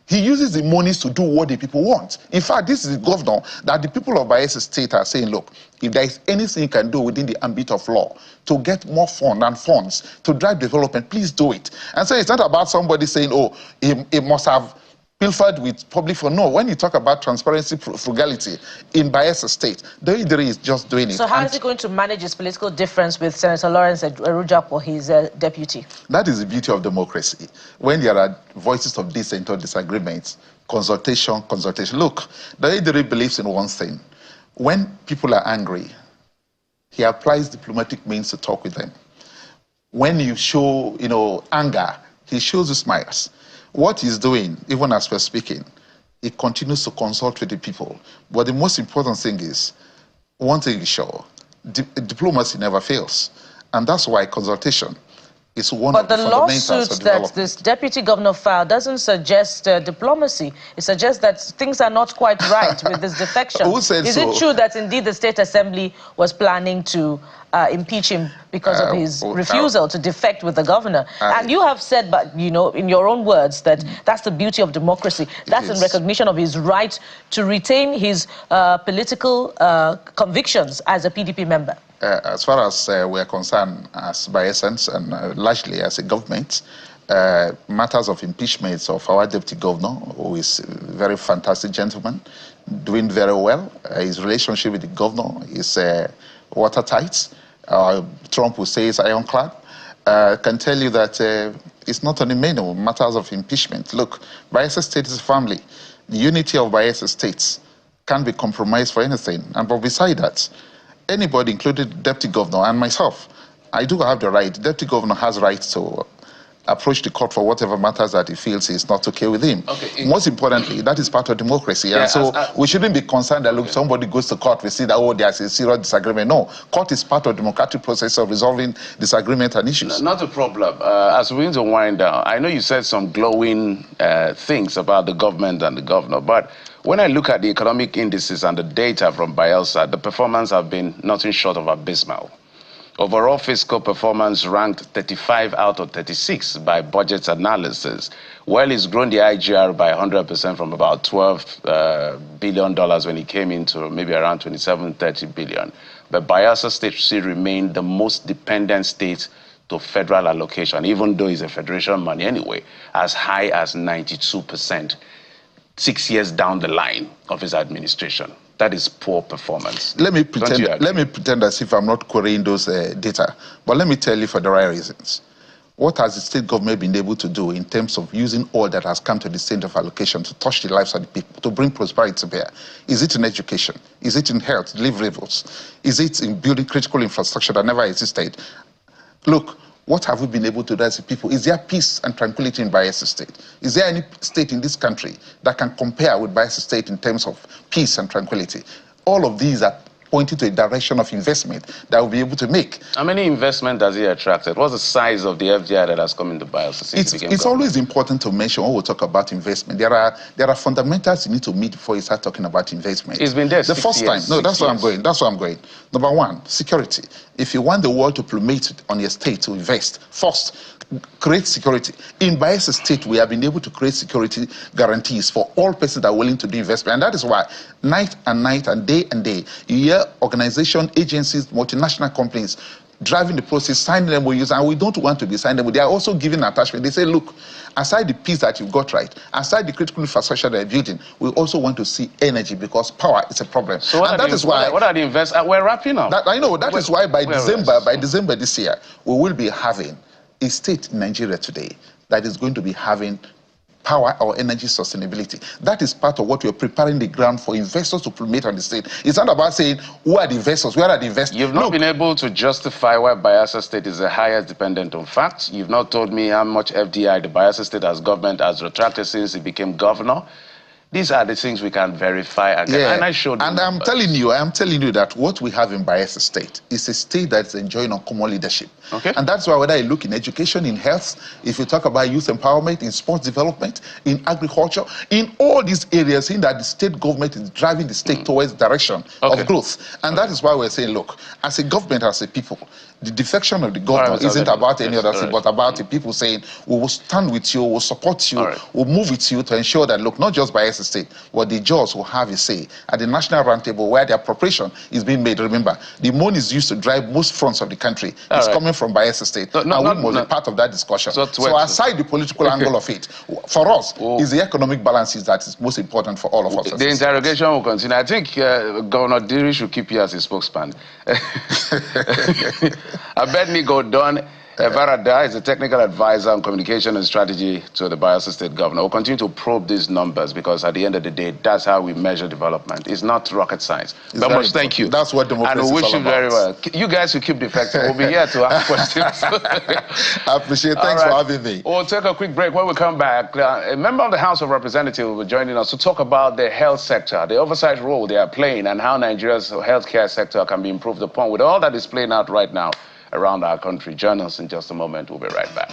He uses the monies to do what the people want. In fact, this is the governor that the people of Bayelsa State are saying, look, if there is anything you can do within the ambit of law to get more funds to drive development, please do it. And so it's not about somebody saying, oh, he must have pilfered with public fund. No, when you talk about transparency, frugality in Bayelsa State, Diri is just doing it. So how is he going to manage his political difference with Senator Lawrence Erujapo, his deputy? That is the beauty of democracy. When there are voices of dissent or disagreements, consultation. Look, Diri believes in one thing. When people are angry, he applies diplomatic means to talk with them. When you show, anger, he shows you smiles. What he's doing, even as we're speaking, he continues to consult with the people. But the most important thing is, one thing is sure, diplomacy never fails. And that's why consultation is one of the fundamentals of development. But the lawsuit that this deputy governor filed doesn't suggest diplomacy. It suggests that things are not quite right with this defection. Who said is so? It true that indeed the State Assembly was planning to impeach him because of his refusal to defect with the governor? And you have said, but in your own words, that that's the beauty of democracy. That's in recognition of his right to retain his political convictions as a PDP member. As far as we're concerned, as Bayelsans and largely as a government, matters of impeachments of our deputy governor, who is a very fantastic gentleman, doing very well. His relationship with the governor is watertight. Trump will say it's ironclad. Can tell you that it's not on the menu, matters of impeachment. Look, Bayelsa State is a family. The unity of Bayelsa States can't be compromised for anything. But beside that, anybody, including the deputy governor and myself, I do have the right. The deputy governor has rights to approach the court for whatever matters that he feels is not okay with him. Okay. Most importantly, that is part of democracy. Yeah, and so we shouldn't be concerned that, look, somebody goes to court, we see that, oh, there's a serious disagreement. No, court is part of the democratic process of resolving disagreement and issues. Not a problem. As we begin to wind down, I know you said some glowing things about the government and the governor, but when I look at the economic indices and the data from Bayelsa, the performance have been nothing short of abysmal. Overall fiscal performance ranked 35 out of 36 by budget analysis. Well, it's grown the IGR by 100% from about $12 billion when it came into maybe around 27, 30 billion. But Bayelsa State still remained the most dependent state to federal allocation, even though it's a federation money anyway, as high as 92%, 6 years down the line of his administration. That is poor performance. Let me pretend as if I'm not querying those data, but let me tell you for the right reasons. What has the state government been able to do in terms of using all that has come to the state of allocation to touch the lives of the people, to bring prosperity to bear? Is it in education? Is it in health, deliverables? Is it in building critical infrastructure that never existed? Look, what have we been able to do as a people? Is there peace and tranquility in Bayelsa State? Is there any state in this country that can compare with Bayelsa State in terms of peace and tranquility? All of these are pointing to a direction of investment that we'll be able to make. How many investment has he attracted? What's the size of the FDI that has come into Bayelsa since It's always important to mention when we talk about investment. There are fundamentals you need to meet before you start talking about investment. It's been there the first time. No, that's where I'm going. That's where I'm going. Number one, security. If you want the world to plummet on your state to invest, first, create security. In Bayelsa State, we have been able to create security guarantees for all persons that are willing to do investment. And that is why night and day, you hear organizations, agencies, multinational companies driving the process, signing MOUs, and we don't want to be signed them. They are also giving attachment. They say, look, aside the peace that you've got right, aside the critical infrastructure they're building, we also want to see energy because power is a problem. So what are the investments? We're wrapping up. I know, that is why by December this year, we will be having a state in Nigeria today that is going to be having power or energy sustainability. That is part of what we're preparing the ground for investors to plummet on the state. It's not about saying, who are the investors, where are the investors? You've not been able to justify why Bayelsa State is the highest dependent on facts. You've not told me how much FDI the Bayelsa State as government has retracted since it became governor. These are the things we can verify and and I showed you. And I'm telling you that what we have in Bayelsa State is a state that's enjoying uncommon leadership. Okay. And that's why whether you look in education, in health, if you talk about youth empowerment, in sports development, in agriculture, in all these areas, in that the state government is driving the state towards the direction of growth. And that is why we're saying, look, as a government, as a people, the defection of the government isn't about any other thing, but about the people saying, we will stand with you, we'll support you, we'll move with you to ensure that, look, not just Bayelsa State, but the judges will have a say at the national roundtable where the appropriation is being made. Remember, the money is used to drive most fronts of the country. It's coming from Bayelsa State, and we must be part of that discussion. So aside the political angle of it, for us, is the economic balances that is most important for all of us. The interrogation will continue. I think Governor Diri should keep you as his spokesman. Abednego Don Varada is a technical advisor on communication and strategy to the Bayelsa State governor. We'll continue to probe these numbers because at the end of the day, that's how we measure development. It's not rocket science. But much thank you. That's what democracy is all about. And we wish you very well. You guys who keep defecting, we'll be here to ask questions. I appreciate it. Thanks for having me. We'll take a quick break. When we come back, a member of the House of Representatives will be joining us to talk about the health sector, the oversight role they are playing, and how Nigeria's healthcare sector can be improved upon with all that is playing out right now around our country. Join us in just a moment. We'll be right back.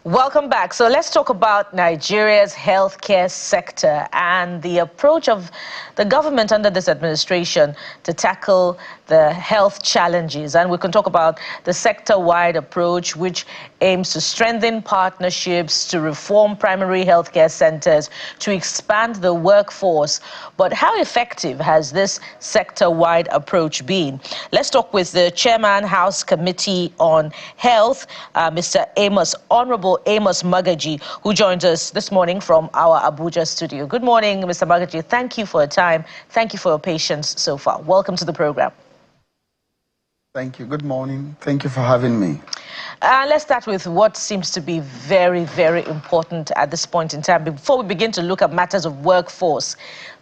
Welcome back. So let's talk about Nigeria's healthcare sector and the approach of the government under this administration to tackle the health challenges. And we can talk about the sector-wide approach, which aims to strengthen partnerships, to reform primary healthcare centers, to expand the workforce. But how effective has this sector-wide approach been? Let's talk with the Chairman, House Committee on Health, Honorable Amos Magaji, who joins us this morning from our Abuja studio. Good morning, Mr. Magaji. Thank you for your time. Thank you for your patience so far. Welcome to the program. Thank you. Good morning. Thank you for having me. Let's start with what seems to be very, very important at this point in time. Before we begin to look at matters of workforce,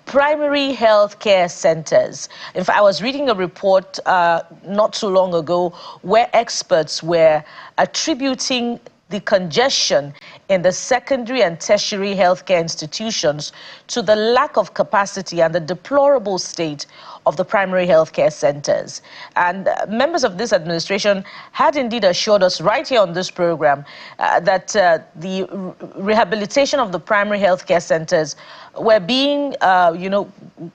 primary health care centers. In fact, I was reading a report not too long ago where experts were attributing the congestion in the secondary and tertiary healthcare institutions to the lack of capacity and the deplorable state of the primary healthcare centers. And members of this administration had indeed assured us right here on this program that the rehabilitation of the primary healthcare centers were being,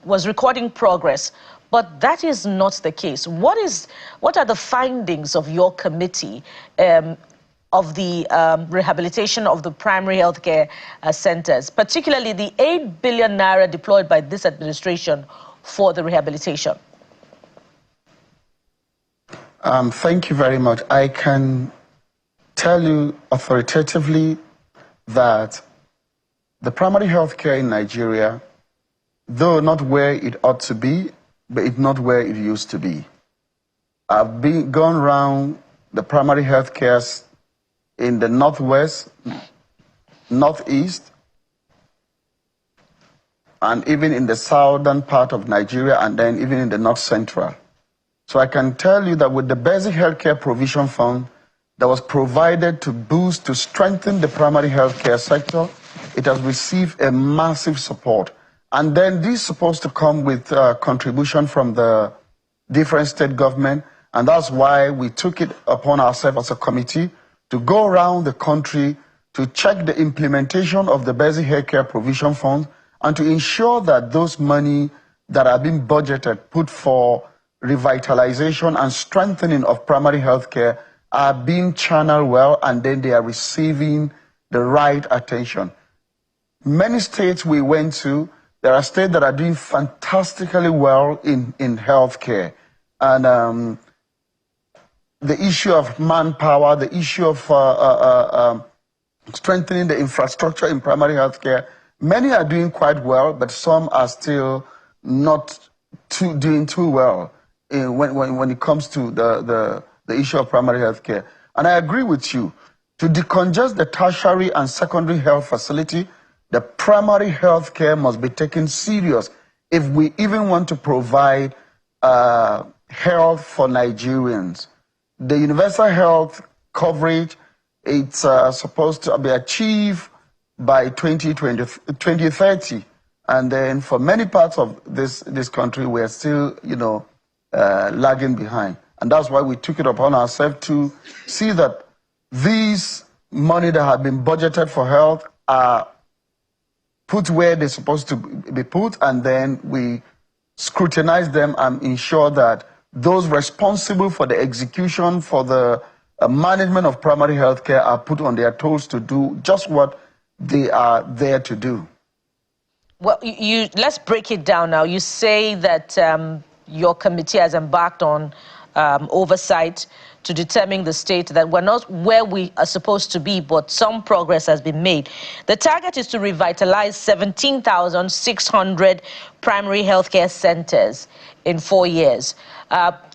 was recording progress. But that is not the case. What are the findings of your committee of the rehabilitation of the primary healthcare centers, particularly the 8 billion naira deployed by this administration for the rehabilitation? Thank you very much. I can tell you authoritatively that the primary healthcare in Nigeria, though not where it ought to be, but it's not where it used to be. I've gone around the primary health cares in the northwest, northeast, and even in the southern part of Nigeria, and then even in the north central. So I can tell you that with the basic healthcare provision fund that was provided to strengthen the primary healthcare sector, it has received a massive support. And then this is supposed to come with contribution from the different state government, and that's why we took it upon ourselves as a committee to go around the country to check the implementation of the basic healthcare provision fund and to ensure that those money that are being budgeted, put for revitalization and strengthening of primary healthcare are being channeled well, and then they are receiving the right attention. Many states we went to, there are states that are doing fantastically well in healthcare. And the issue of manpower, the issue of strengthening the infrastructure in primary healthcare, many are doing quite well, but some are still not doing too well when it comes to the issue of primary healthcare. And I agree with you. To decongest the tertiary and secondary health facility, the primary health care must be taken serious if we even want to provide health for Nigerians. The universal health coverage, it's supposed to be achieved by 2030. And then for many parts of this country, we're still, lagging behind. And that's why we took it upon ourselves to see that these money that have been budgeted for health are put where they're supposed to be put, and then we scrutinize them and ensure that those responsible for the execution, for the management of primary health care are put on their toes to do just what they are there to do. Well, let's break it down now. You say that your committee has embarked on oversight to determine the state that we're not where we are supposed to be, but some progress has been made. The target is to revitalize 17,600 primary healthcare centers in 4 years.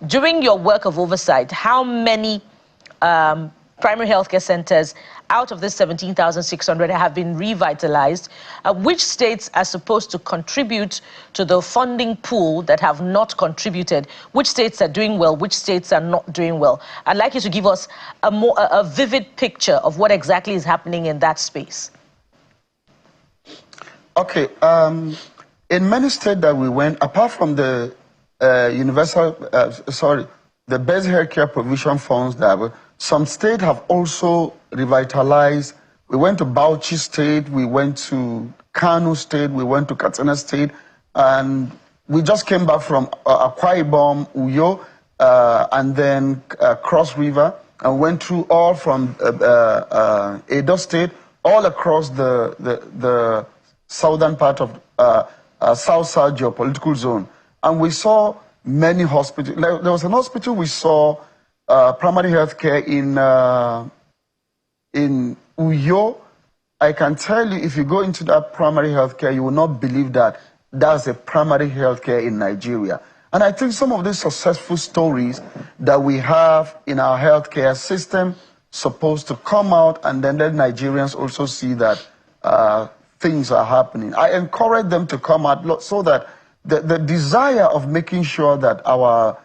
During your work of oversight, how many primary healthcare centers out of this 17,600 have been revitalized? Which states are supposed to contribute to the funding pool that have not contributed? Which states are doing well? Which states are not doing well? I'd like you to give us a vivid picture of what exactly is happening in that space. Okay. In many states that we went, apart from the the basic healthcare provision funds that some states have also revitalized. We went to Bauchi State, we went to Kano State, we went to Katsina State, and we just came back from Akwa Ibom, Uyo, and then Cross River, and went through all from Edo State, all across the southern part of South-South Geopolitical Zone. And we saw many hospitals. There was an hospital we saw primary health care in Uyo. I can tell you, if you go into that primary health care, you will not believe that that's a primary health care in Nigeria. And I think some of these successful stories that we have in our healthcare system supposed to come out, and then let Nigerians also see that things are happening. I encourage them to come out so that the desire of making sure that our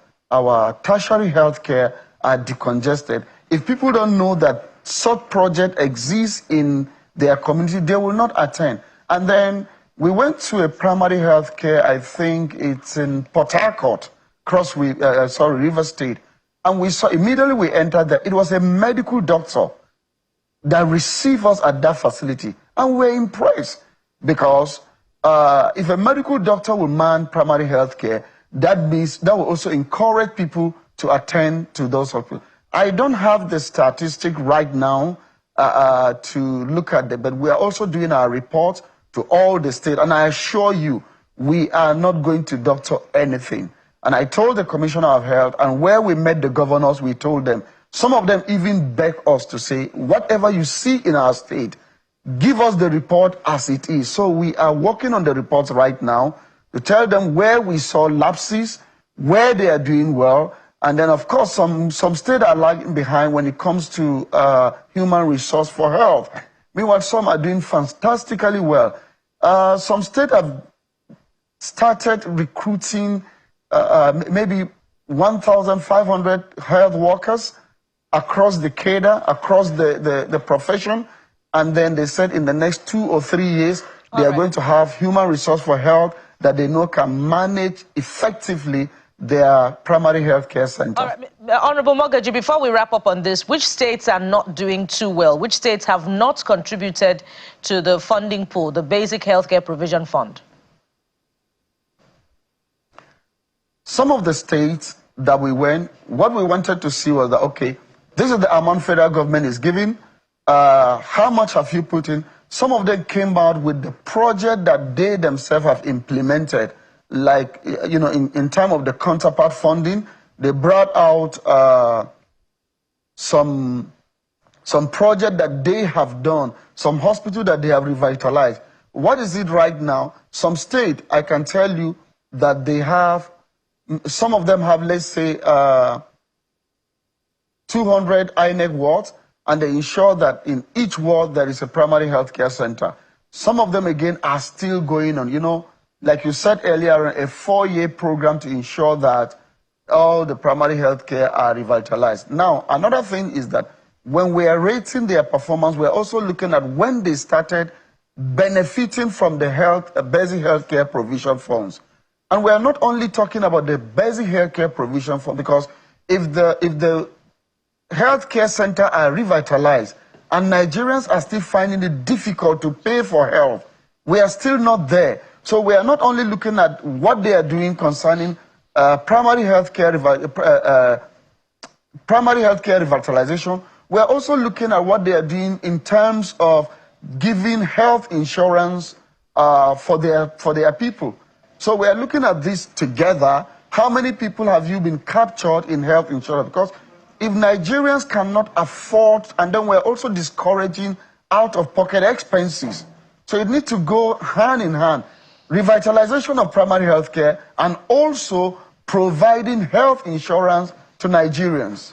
tertiary healthcare are decongested. If people don't know that such project exists in their community, they will not attend. And then we went to a primary health care, I think it's in Port Harcourt, River State. And we saw, immediately we entered there, it was a medical doctor that received us at that facility. And we're impressed because if a medical doctor will man primary health care, that means that will also encourage people to attend to those hospitals. I don't have the statistic right now to look at them, but we are also doing our report to all the states, and I assure you, we are not going to doctor anything. And I told the Commissioner of Health, and where we met the governors, we told them, some of them even begged us to say, whatever you see in our state, give us the report as it is. So we are working on the reports right now to tell them where we saw lapses, where they are doing well, and then, of course, some states are lagging behind when it comes to human resource for health. Meanwhile, some are doing fantastically well. Some states have started recruiting maybe 1,500 health workers across the cadre, across the profession. And then they said in the next 2 or 3 years, they are going to have human resource for health that they know can manage effectively their primary health care center. All right. Honorable Mogaji, before we wrap up on this, which states are not doing too well? Which states have not contributed to the funding pool, the Basic Healthcare Provision Fund? Some of the states that we went, what we wanted to see was that, okay, this is the amount federal government is giving. How much have you put in? Some of them came out with the project that they themselves have implemented. Like, you know, in terms of the counterpart funding, they brought out some project that they have done, some hospital that they have revitalized. What is it right now? Some state, I can tell you that they have, some of them have, let's say, 200 INEC wards, and they ensure that in each ward there is a primary health care center. Some of them, again, are still going on, you know, like you said earlier, a 4-year program to ensure that all the primary health care are revitalized. Now, another thing is that when we are rating their performance, we're also looking at when they started benefiting from the basic health care provision funds. And we are not only talking about the basic health care provision fund, because if the health care center are revitalized and Nigerians are still finding it difficult to pay for health, we are still not there. So we are not only looking at what they are doing concerning primary health care revitalization, we are also looking at what they are doing in terms of giving health insurance for their people. So we are looking at this together. How many people have you been captured in health insurance? Because if Nigerians cannot afford, and then we're also discouraging out-of-pocket expenses. So it needs to go hand in hand. Revitalization of primary health care and also providing health insurance to Nigerians.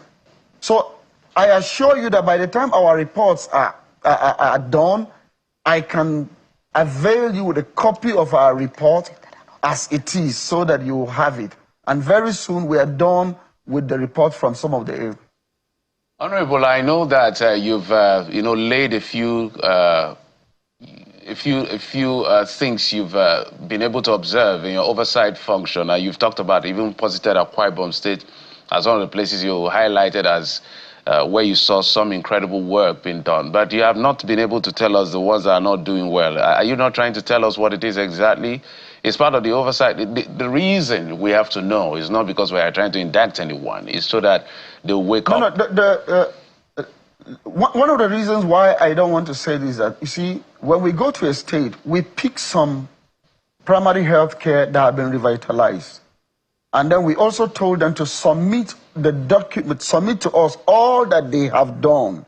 So I assure you that by the time our reports are done, I can avail you with a copy of our report as it is so that you will have it. And very soon we are done with the report from some of the areas. Honorable, I know that you've laid a few things you've been able to observe in your oversight function. You've talked about, even posited Akwa Ibom State as one of the places you highlighted as where you saw some incredible work being done. But you have not been able to tell us the ones that are not doing well. Are you not trying to tell us what it is exactly? It's part of the oversight. The reason we have to know is not because we are trying to indict anyone. It's so that they'll wake up. One of the reasons why I don't want to say this is that, you see, when we go to a state, we pick some primary health care that have been revitalized. And then we also told them to submit the document, submit to us all that they have done,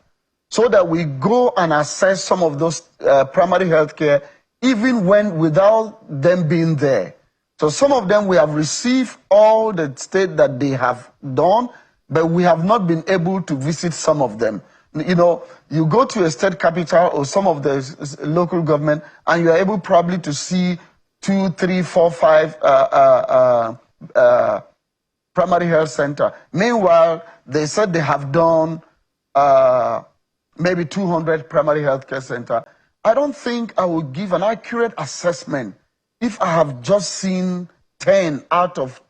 so that we go and assess some of those primary health care, even without them being there. So some of them we have received all the state that they have done, but we have not been able to visit some of them. You know, you go to a state capital or some of the local government, and you are able probably to see 2, 3, 4, 5 primary health center. Meanwhile, they said they have done maybe 200 primary healthcare centers, I don't think I will give an accurate assessment if I have just seen 10 out of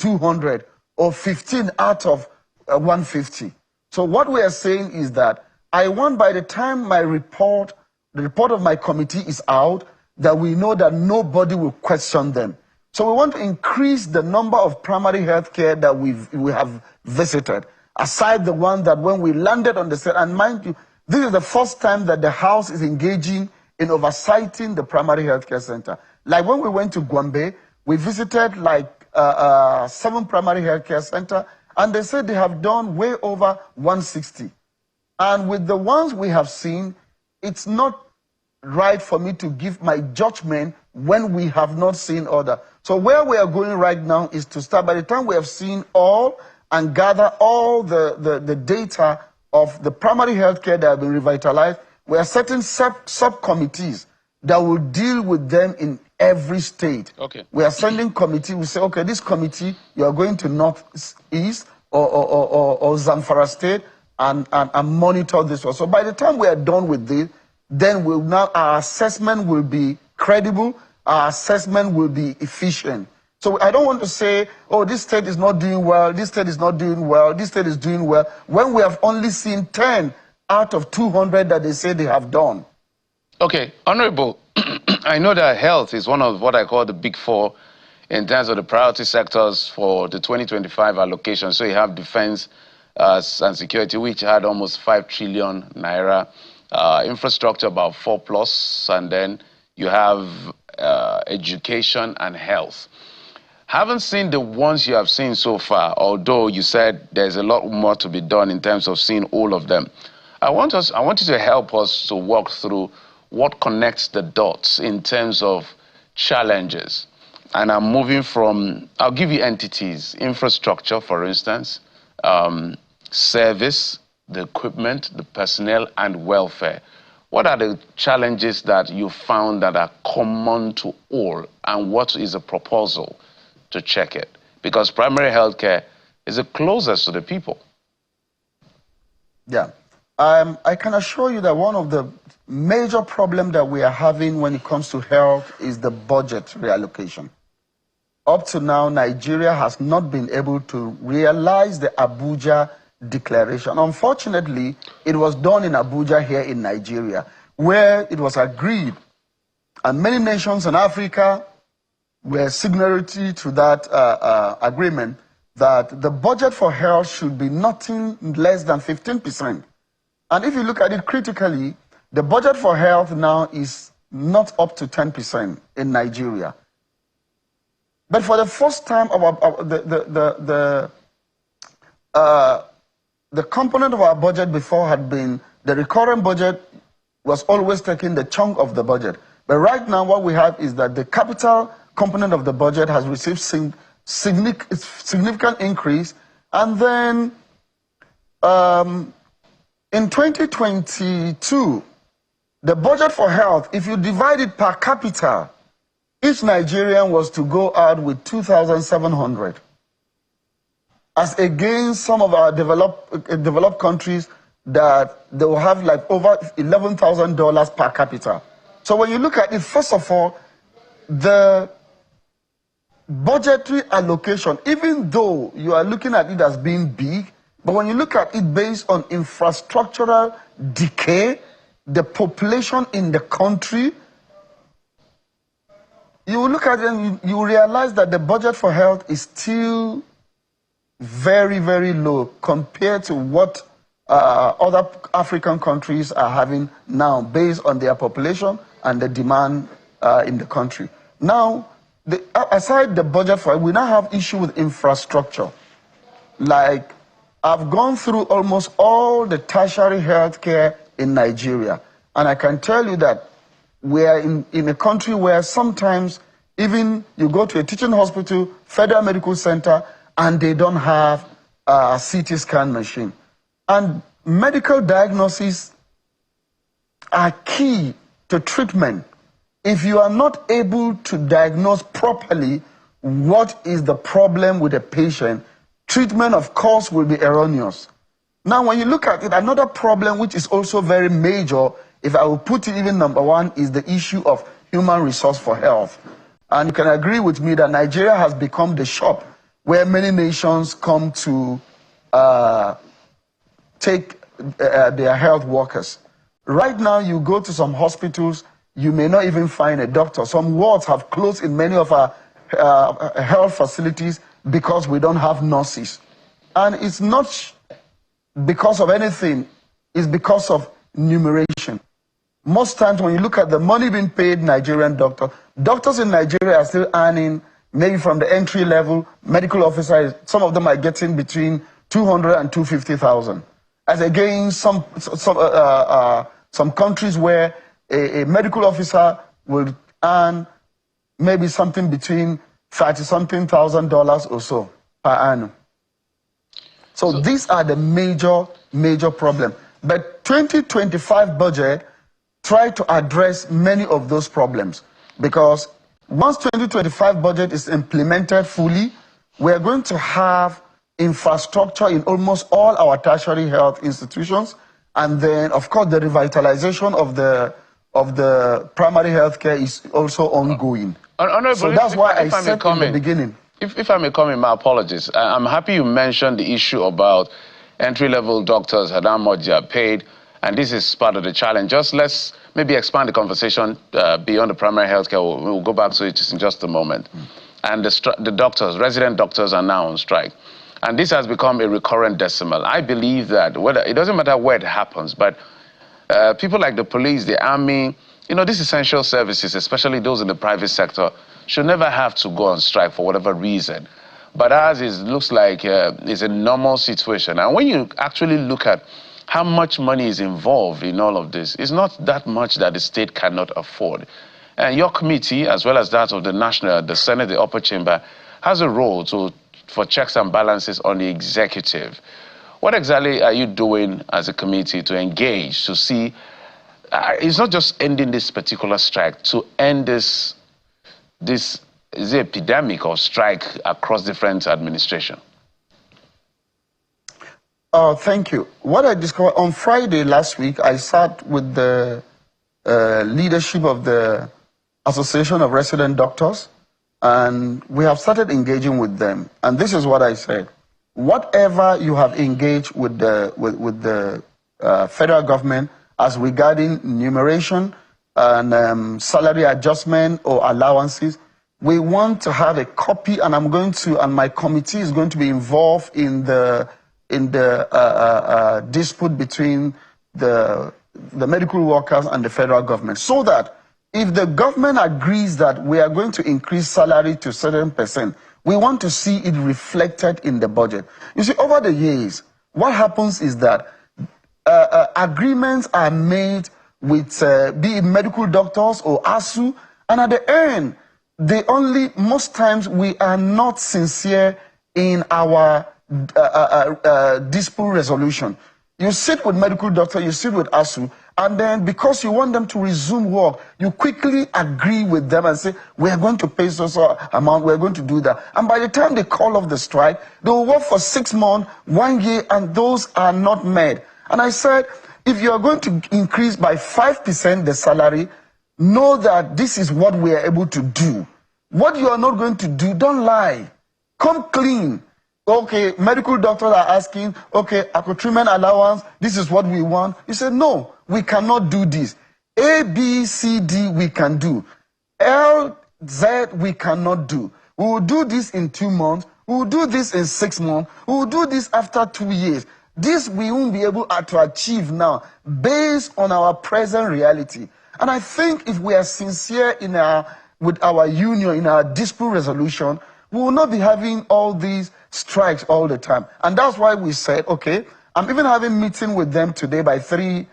200 or 15 out of 150. So what we are saying is that I want, by the time my report, the report of my committee is out, that we know that nobody will question them. So we want to increase the number of primary health care that we have visited, aside the one that when we landed on the set, and mind you, this is the first time that the House is engaging in oversighting the primary health care center. Like when we went to Gombe, we visited like 7 primary health care centers, and they said they have done way over 160. And with the ones we have seen, it's not right for me to give my judgment when we have not seen other. So where we are going right now is to start, by the time we have seen all and gather all the data of the primary health care that have been revitalized, we are setting subcommittees that will deal with them in every state. Okay. We are sending committee, we say, okay, this committee, you are going to Northeast or Zamfara State and monitor this one. So by the time we are done with this, then our assessment will be credible, our assessment will be efficient. So I don't want to say, oh, this state is not doing well, this state is not doing well, this state is doing well, when we have only seen 10 out of 200 that they say they have done. Okay, Honorable, I know that health is one of what I call the big 4 in terms of the priority sectors for the 2025 allocation. So you have defense and security, which had almost 5 trillion naira, infrastructure about 4+, and then you have education and health. Haven't seen the ones you have seen so far, although you said there's a lot more to be done in terms of seeing all of them. I want you to help us to walk through what connects the dots in terms of challenges. And I'm moving from, I'll give you entities, infrastructure, for instance, service, the equipment, the personnel, and welfare. What are the challenges that you found that are common to all, and what is a proposal to check it? Because primary health care is the closest to the people. Yeah. I can assure you that one of the major problems that we are having when it comes to health is the budget reallocation. Up to now, Nigeria has not been able to realize the Abuja declaration. Unfortunately, it was done in Abuja here in Nigeria, where it was agreed, and many nations in Africa were signatory to that agreement, that the budget for health should be nothing less than 15%. And if you look at it critically, the budget for health now is not up to 10% in Nigeria. But for the first time, the component of our budget before had been, the recurrent budget was always taking the chunk of the budget. But right now what we have is that the capital component of the budget has received significant increase. And then in 2022, the budget for health, if you divide it per capita, each Nigerian was to go out with 2,700. As against some of our developed countries that they will have like over $11,000 per capita. So when you look at it, first of all, the budgetary allocation, even though you are looking at it as being big, but when you look at it based on infrastructural decay, the population in the country, you look at it and you realize that the budget for health is still very, very low compared to what other African countries are having now based on their population and the demand in the country. Now, aside the budget for it, we now have issue with infrastructure. Like, I've gone through almost all the tertiary healthcare in Nigeria, and I can tell you that we are in a country where sometimes even you go to a teaching hospital, federal medical center, and they don't have a CT scan machine. And medical diagnoses are key to treatment. If you are not able to diagnose properly what is the problem with a patient, treatment, of course, will be erroneous. Now, when you look at it, another problem which is also very major, if I will put it even number one, is the issue of human resource for health. And you can agree with me that Nigeria has become the shop where many nations come to take their health workers. Right now, you go to some hospitals, you may not even find a doctor. Some wards have closed in many of our health facilities because we don't have nurses. And it's not because of anything, it's because of numeration. Most times when you look at the money being paid Nigerian doctors in Nigeria are still earning, maybe from the entry level, medical officers, some of them are getting between 200 and 250,000. As against some countries where a medical officer will earn maybe something between $30-something thousand or so per annum. So these are the major problem. But 2025 budget try to address many of those problems, because once 2025 budget is implemented fully, we are going to have infrastructure in almost all our tertiary health institutions, and then of course the revitalization of the primary health care is also ongoing. So that's why I said in the beginning. If I may comment, my apologies. I'm happy you mentioned the issue about entry-level doctors and how much they are paid, and this is part of the challenge. Just let's maybe expand the conversation beyond the primary health care. We'll go back to it in just a moment. And the doctors, resident doctors, are now on strike. And this has become a recurrent decimal. I believe that it doesn't matter where it happens, but people like the police, the army, these essential services, especially those in the private sector, should never have to go on strike for whatever reason. But ours looks like it's a normal situation. And when you actually look at how much money is involved in all of this, it's not that much that the state cannot afford. And your committee, as well as that of the Senate, the upper chamber, has a role for checks and balances on the executive. What exactly are you doing as a committee to engage, to see, it's not just ending this particular strike, to end this is the epidemic of strike across different administration? Thank you. What I discovered on Friday last week, I sat with the leadership of the Association of Resident Doctors, and we have started engaging with them. And this is what I said: whatever you have engaged with the federal government as regarding numeration and salary adjustment or allowances, we want to have a copy, and my committee is going to be involved in the dispute between the medical workers and the federal government, so that if the government agrees that we are going to increase salary to a certain percent, we want to see it reflected in the budget. You see, over the years, what happens is that agreements are made with be it medical doctors or ASU, and at the end, most times we are not sincere in our dispute resolution. You sit with medical doctor, you sit with ASU, and then because you want them to resume work, you quickly agree with them and say, we are going to pay so amount, we are going to do that. And by the time they call off the strike, they will work for 6 months, 1 year, and those are not met. And I said, if you are going to increase by 5% the salary, know that this is what we are able to do. What you are not going to do, don't lie. Come clean. Okay, medical doctors are asking, okay, treatment allowance, this is what we want. You say, no, we cannot do this. A, B, C, D, we can do. L, Z, we cannot do. We will do this in 2 months. We will do this in 6 months. We will do this after 2 years. This we won't be able to achieve now based on our present reality. And I think if we are sincere with our union, in our dispute resolution, we will not be having all these strikes all the time. And that's why we said, okay, I'm even having a meeting with them today by 3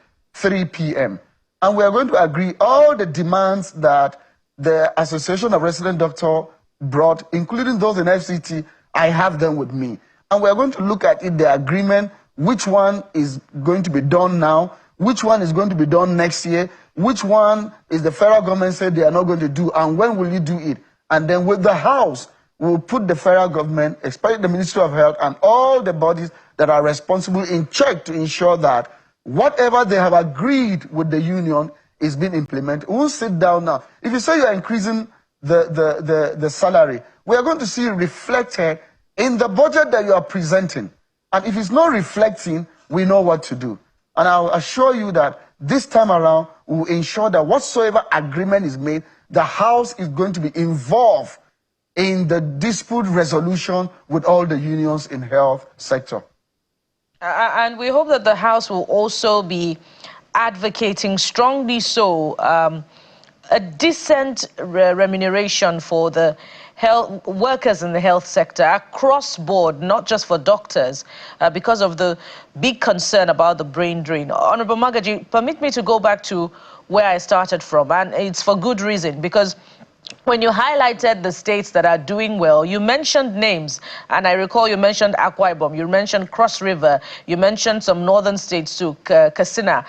p.m. And we are going to agree all the demands that the Association of Resident Doctors brought, including those in FCT. I have them with me. And we are going to look at it, the agreement, which one is going to be done now, which one is going to be done next year, which one is the federal government said they are not going to do, and when will you do it? And then with the House, we'll put the federal government, especially the Ministry of Health and all the bodies that are responsible in check to ensure that whatever they have agreed with the union is being implemented. We will sit down now. If you say you are increasing the salary, we are going to see it reflected in the budget that you are presenting. And if it's not reflecting, we know what to do. And I'll assure you that this time around, we will ensure that whatsoever agreement is made, the House is going to be involved in the dispute resolution with all the unions in health sector. And we hope that the House will also be advocating strongly so a decent remuneration for the health workers in the health sector across board, not just for doctors, because of the big concern about the brain drain. Honorable Magaji, permit me to go back to where I started from, and it's for good reason, because when you highlighted the states that are doing well, you mentioned names, and I recall you mentioned Akwa Ibom, you mentioned Cross River, you mentioned some northern states too, Katsina,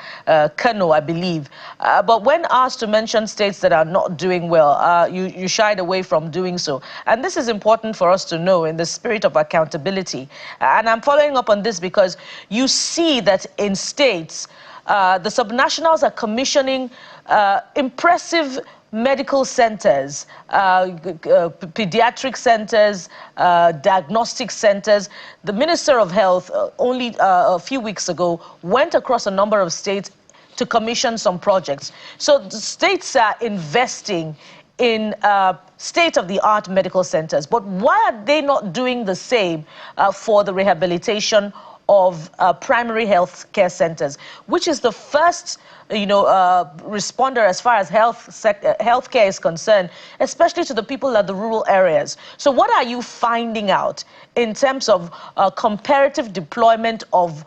Kano, I believe. But when asked to mention states that are not doing well, you shied away from doing so. And this is important for us to know in the spirit of accountability. And I'm following up on this because you see that in states, the subnationals are commissioning impressive medical centers, pediatric centers, diagnostic centers. The Minister of Health only a few weeks ago went across a number of states to commission some projects. So the states are investing in state-of-the-art medical centers. But why are they not doing the same for the rehabilitation of primary health care centers, which is the first responder as far as healthcare is concerned, especially to the people at the rural areas. So what are you finding out in terms of comparative deployment of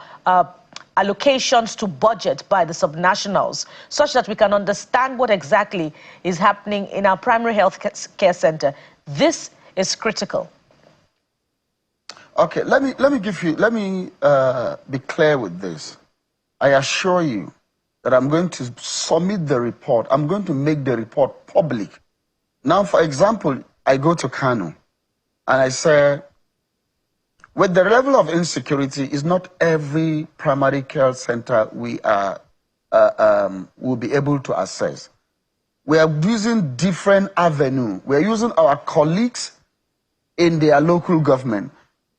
allocations to budget by the subnationals, such that we can understand what exactly is happening in our primary health care center? This is critical. Okay, let me be clear with this. I assure you that I'm going to submit the report. I'm going to make the report public. Now, for example, I go to Kano and I say, with the level of insecurity, it's not every primary care center we will be able to access. We are using different avenues. We are using our colleagues in their local government.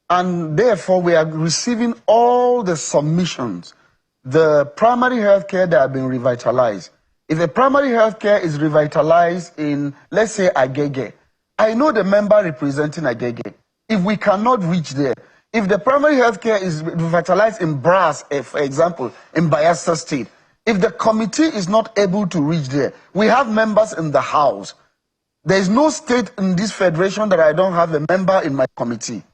And therefore, we are receiving all the submissions. The primary health care that have been revitalized. If a primary health care is revitalized in, let's say, Agege, I know the member representing Agege. If we cannot reach there, if the primary health care is revitalized in Brass, for example, in Bayelsa State, if the committee is not able to reach there, we have members in the House. There is no state in this federation that I don't have a member in my committee.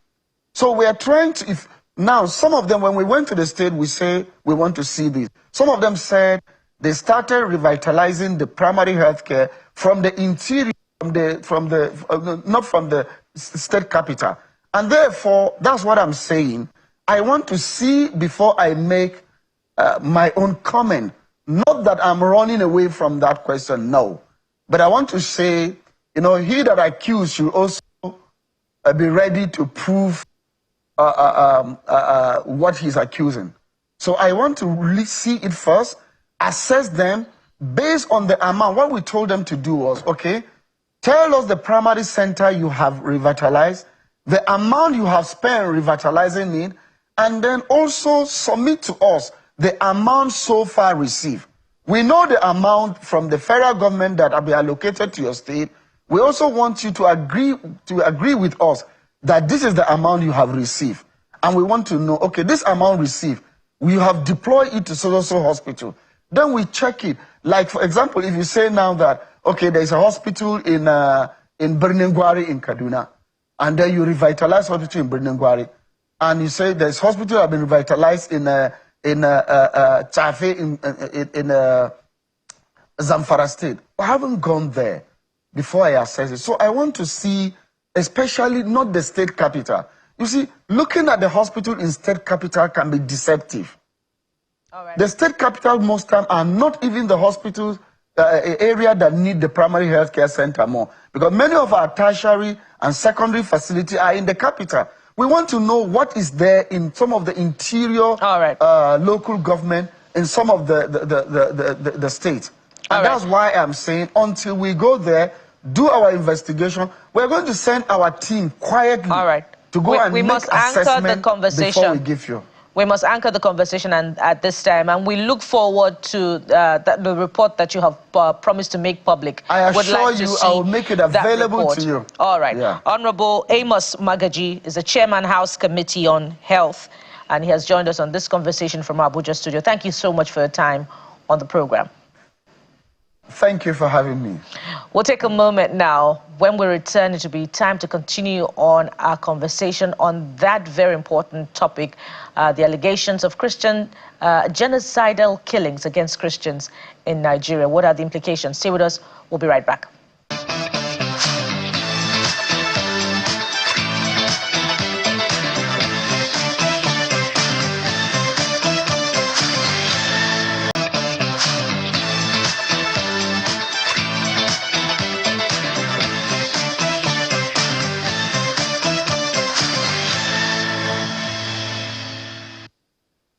So we are trying to, now some of them, when we went to the state, we say we want to see this. Some of them said they started revitalizing the primary health care from the interior, not from the state capital. And therefore, that's what I'm saying. I want to see before I make my own comment. Not that I'm running away from that question, no. But I want to say, he that accused should also be ready to prove what he's accusing. So I want to really see it first, assess them based on the amount. What we told them to do was, okay, tell us the primary center you have revitalized, the amount you have spent revitalizing it, and then also submit to us the amount so far received. We know the amount from the federal government that have been allocated to your state. We also want you to agree with us that this is the amount you have received. And we want to know, okay, this amount received, we have deployed it to so-so hospital. Then we check it. Like, for example, if you say now that, okay, there's a hospital in Birnengwari in Kaduna, and then you revitalize hospital in Birnengwari, and you say there's hospital that have been revitalized in Chafe in Zamfara State. I haven't gone there before I assess it. So I want to see, especially not the state capital. You see, looking at the hospital in state capital can be deceptive. All right. The state capital most time are not even the hospitals area that need the primary health care center more. Because many of our tertiary and secondary facilities are in the capital. We want to know what is there in some of the interior local government in some of the states. And that's why I'm saying until we go there, do our investigation, we're going to send our team quietly to go and make assessment before we give you. We must anchor the conversation at this time, and we look forward to the report that you have promised to make public. I assure you, I will make it available to you. All right. Yeah. Honorable Amos Magaji is the Chairman, House Committee on Health, and he has joined us on this conversation from our Abuja studio. Thank you so much for your time on the program. Thank you for having me. We'll take a moment now. When we return, it will be time to continue on our conversation on that very important topic, the allegations of Christian genocidal killings against Christians in Nigeria. What are the implications? Stay with us. We'll be right back.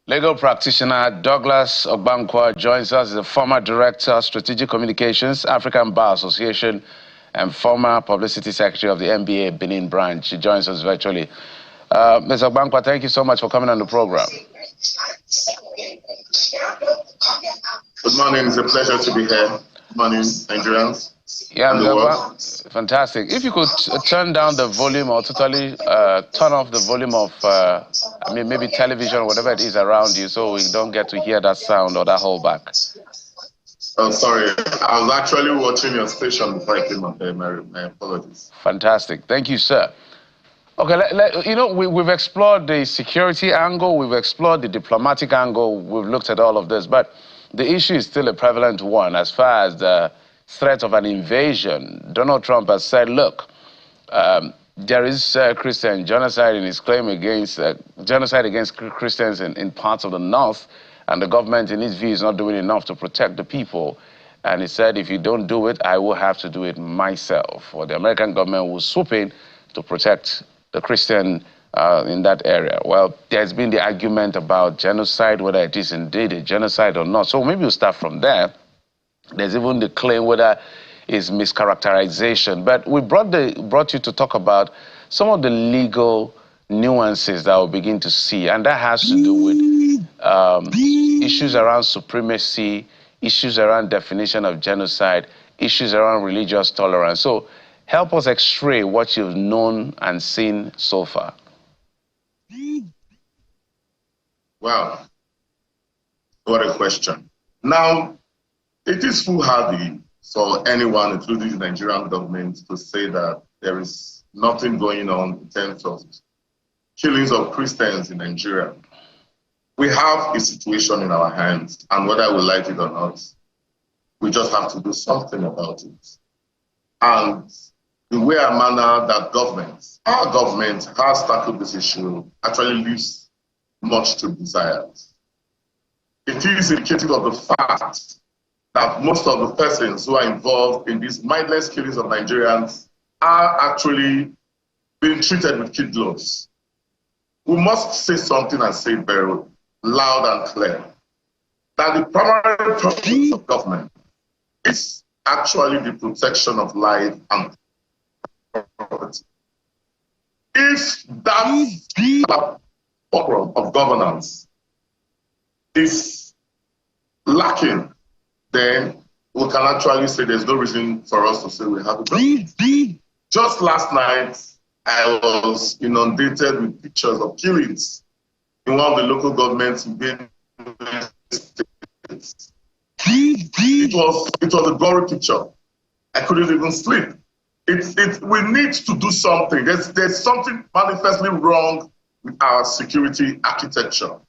Legal practitioner Douglas Ogbankwa joins us as the former Director, Strategic Communications, African Bar Association, and former Publicity Secretary of the NBA Benin branch. He joins us virtually. Ms. Ogbankwa, thank you so much for coming on the program. Good morning. It's a pleasure to be here. Good morning, Nigerians. Yeah, fantastic. If you could turn down the volume or totally turn off the volume of, I mean, maybe television or whatever it is around you so we don't get to hear that sound or that holdback. Oh, sorry. I was actually watching your station before I came on there. My apologies. Fantastic. Thank you, sir. Okay, you know, we've explored the security angle, we've explored the diplomatic angle, we've looked at all of this, but the issue is still a prevalent one as far as the threat of an invasion. Donald Trump has said, look, there is Christian genocide in his claim against genocide against Christians in parts of the north, and the government, in his view, is not doing enough to protect the people. And he said, if you don't do it, I will have to do it myself. Or the American government will swoop in to protect the Christian in that area. Well, there's been the argument about genocide, whether it is indeed a genocide or not. So maybe we'll start from there. There's even the claim whether it's mischaracterization. But we brought you to talk about some of the legal nuances that we'll begin to see. And that has to do with issues around supremacy, issues around definition of genocide, issues around religious tolerance. So help us x-ray what you've known and seen so far. Wow. What a question. Now, it is foolhardy for anyone, including the Nigerian government, to say that there is nothing going on in terms of killings of Christians in Nigeria. We have a situation in our hands, and whether we like it or not, we just have to do something about it. And the way and manner that our government has tackled this issue actually leaves much to be desired. It is indicative of the fact that most of the persons who are involved in these mindless killings of Nigerians are actually being treated with kid gloves. We must say something and say it very loud and clear, that the primary purpose of government is actually the protection of life and property. If that program of governance is lacking, then we can actually say there's no reason for us to say we have a government. Just last night, I was inundated with pictures of killings in one of the local governments in Bayelsa. It was a gory picture. I couldn't even sleep. We need to do something. There's something manifestly wrong with our security architecture.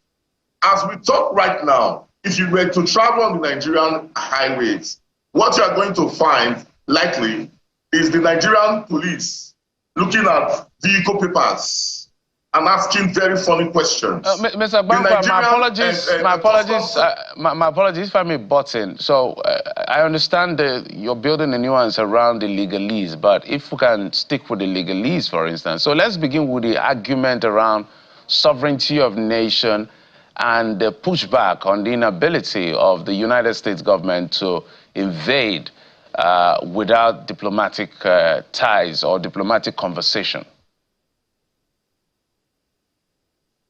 As we talk right now, if you were to travel on the Nigerian highways, what you are going to find likely is the Nigerian police looking at vehicle papers and asking very funny questions. Mr. Bankwa, my apologies if I may butt in. So I understand you're building a nuance around the legalese, but if we can stick with the legalese, for instance. So let's begin with the argument around sovereignty of nation and the pushback on the inability of the United States government to invade without diplomatic ties or diplomatic conversation.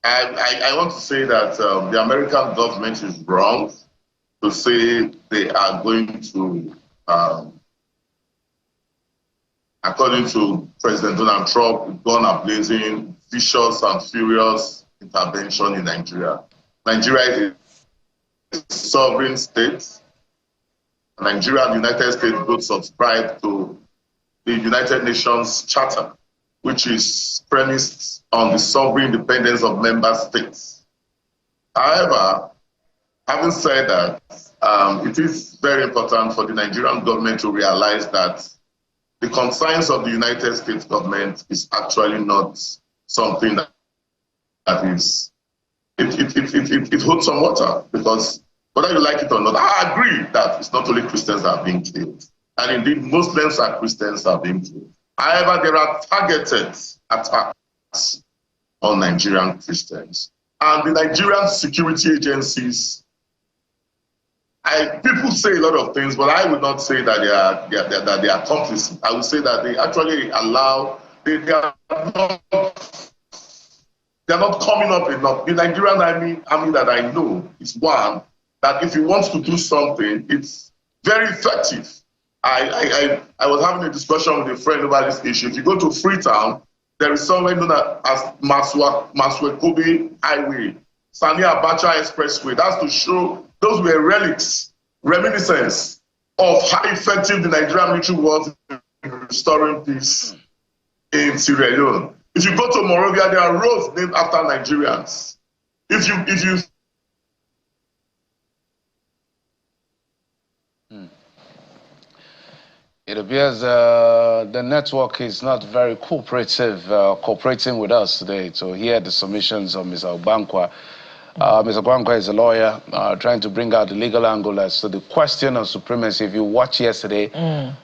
I want to say that the American government is wrong to say they are going to, according to President Donald Trump, gun a-blazing, vicious and furious intervention in Nigeria. Nigeria is a sovereign state. Nigeria and the United States both subscribe to the United Nations Charter, which is premised on the sovereign independence of member states. However, having said that, it is very important for the Nigerian government to realize that the concerns of the United States government is actually not something that is, it holds some water, because whether you like it or not, I agree that it's not only Christians that are being killed, and indeed Muslims and Christians are being killed. However, there are targeted attacks on Nigerian Christians. And the Nigerian security agencies, people say a lot of things, but I would not say that they are complicit. I would say that they actually allow, they are not coming up enough. The Nigerian army that I know is one that if he wants to do something, it's very effective. I was having a discussion with a friend about this issue. If you go to Freetown, there is somewhere known as Maswekobe Highway, Sani Abacha Expressway. That's to show those were relics, reminiscence of how effective the Nigerian military was in restoring peace in Sierra Leone. If you go to Monrovia, there are roads named after Nigerians. If you It appears the network is not very cooperating with us today to hear the submissions of Mr. Obankwa. Mr. Obankwa is a lawyer trying to bring out the legal angle as to the question of supremacy. If you watched yesterday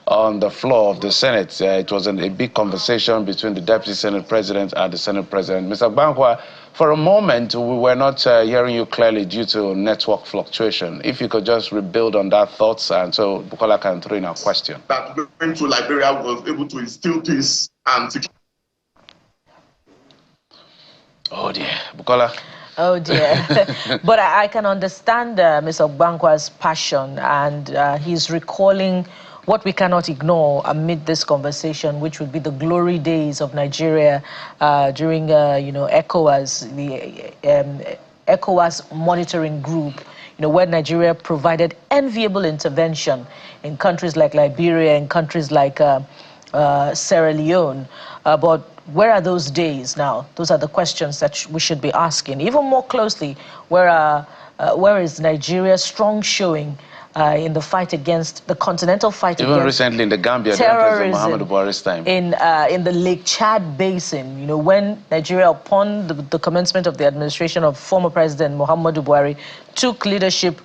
on the floor of the Senate, it was a big conversation between the Deputy Senate President and the Senate President. Mr. Obankwa, for a moment, we were not hearing you clearly due to network fluctuation. If you could just rebuild on that thoughts, and so Bukola can throw in a question. That going to Liberia was able to instill peace and security. Oh dear, Bukola. Oh dear. But I can understand Mr. Obankwa's passion, and he's recalling what we cannot ignore amid this conversation, which would be the glory days of Nigeria during, ECOWAS, the ECOWAS monitoring group, where Nigeria provided enviable intervention in countries like Liberia and countries like Sierra Leone. But where are those days now? Those are the questions that we should be asking. Even more closely, where is Nigeria's strong showing in the fight against the continental fight even against recently in the Gambia, terrorism, Muhammadu Buhari's time, in the Lake Chad Basin, when Nigeria, upon the commencement of the administration of former President Muhammadu Buhari, took leadership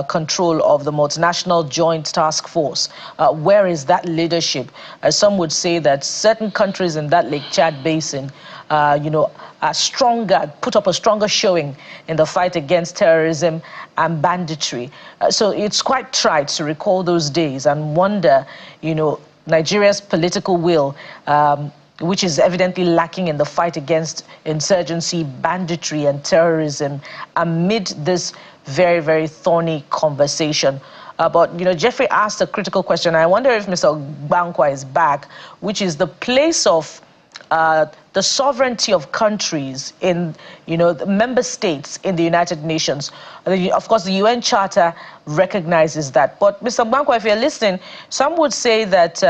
control of the multinational joint task force. Where is that leadership? Some would say that certain countries in that Lake Chad Basin, are stronger, put up a stronger showing in the fight against terrorism and banditry. So it's quite trite to recall those days and wonder, Nigeria's political will, which is evidently lacking in the fight against insurgency, banditry, and terrorism amid this very, very thorny conversation. But, Jeffrey asked a critical question. I wonder if Mr. Obankwa is back, which is the place of the sovereignty of countries in, the member states in the United Nations. Of course, the UN Charter recognizes that. But, Mr. Obankwa, if you're listening, some would say that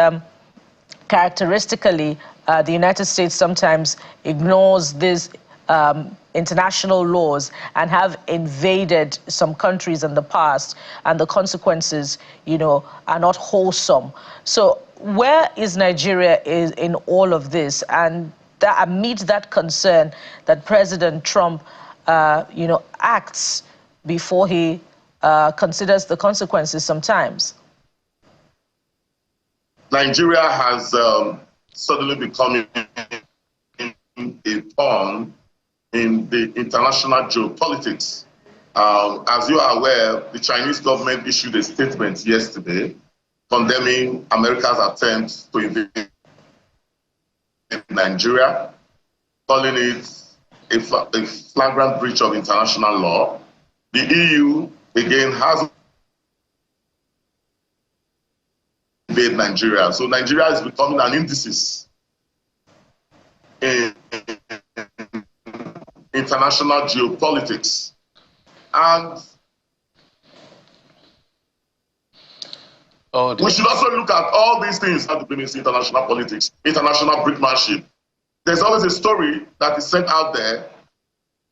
characteristically, the United States sometimes ignores these international laws and have invaded some countries in the past, and the consequences, are not wholesome. So where is Nigeria in all of this? And that amid that concern that President Trump, acts before he considers the consequences sometimes? Nigeria has suddenly become a pawn in the international geopolitics. As you are aware, the Chinese government issued a statement yesterday condemning America's attempt to invade Nigeria, calling it a flagrant breach of international law. The EU, again, has invaded Nigeria. So Nigeria is becoming an indices in international geopolitics. And we should also look at all these things that have international politics, international brinkmanship. There's always a story that is sent out there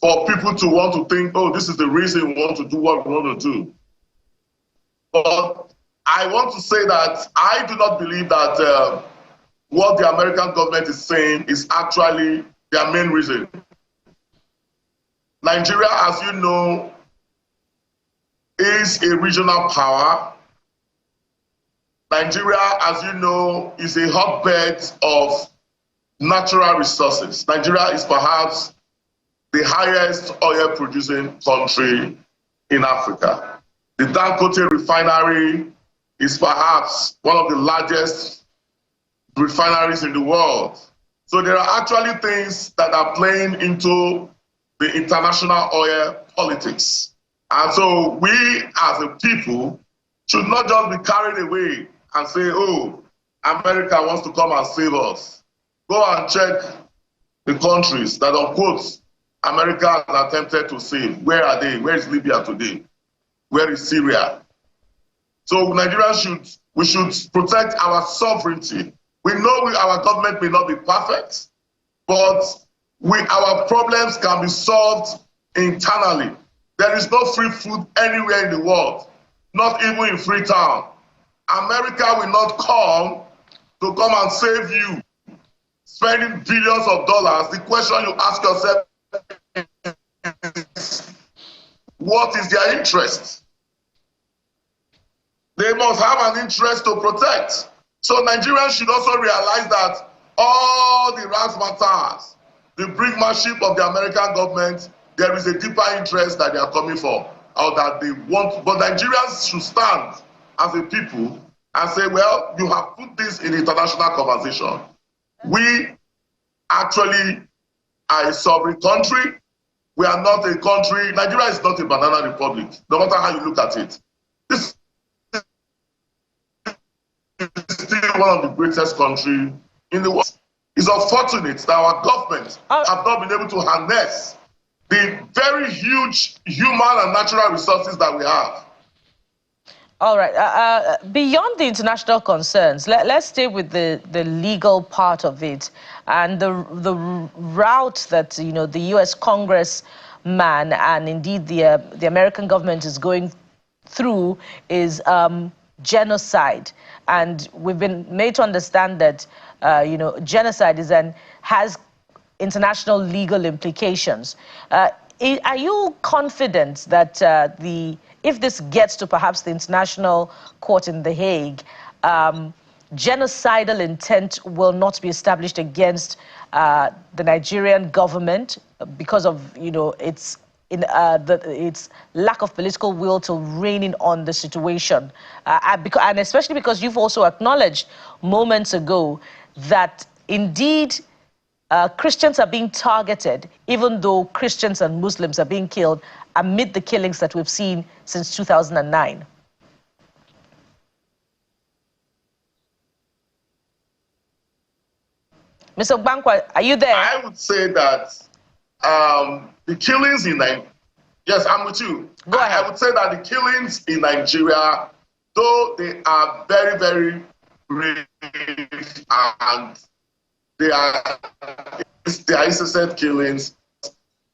for people to want to think, oh, this is the reason we want to do what we want to do. But I want to say that I do not believe that what the American government is saying is actually their main reason. Nigeria, as you know, is a regional power. Nigeria, as you know, is a hotbed of natural resources. Nigeria is perhaps the highest oil producing country in Africa. The Dangote refinery is perhaps one of the largest refineries in the world. So there are actually things that are playing into the international oil politics. And so we as a people should not just be carried away and say, oh, America wants to come and save us. Go and check the countries that, unquote, America has attempted to save. Where are they? Where is Libya today? Where is Syria? So Nigerians we should protect our sovereignty. We know our government may not be perfect, but our problems can be solved internally. There is no free food anywhere in the world, not even in Freetown. America will not come and save you, spending billions of dollars. The question you ask yourself is, what is their interest? They must have an interest to protect. So Nigerians should also realize that all the razzmatazz, the brinkmanship of the American government, there is a deeper interest that they are coming for, or that they want. But Nigerians should stand as a people and say, well, you have put this in international conversation. We actually are a sovereign country. We are not a country. Nigeria is not a banana republic, no matter how you look at it. This is still one of the greatest countries in the world. It's unfortunate that our government have not been able to harness the very huge human and natural resources that we have. All right. Beyond the international concerns, let's stay with the legal part of it and the route that the U.S. Congressman and indeed the American government is going through is genocide, and we've been made to understand that genocide has international legal implications. Are you confident that if this gets to perhaps the International Court in The Hague, genocidal intent will not be established against the Nigerian government because of its lack of political will to rein in on the situation, and especially because you've also acknowledged moments ago that indeed Christians are being targeted, even though Christians and Muslims are being killed amid the killings that we've seen since 2009. Mr. Bankwa, are you there? I would say that the killings in Nigeria, yes, I'm with you. Go ahead. I would say that the killings in Nigeria, though they are very, very brave and they are innocent killings,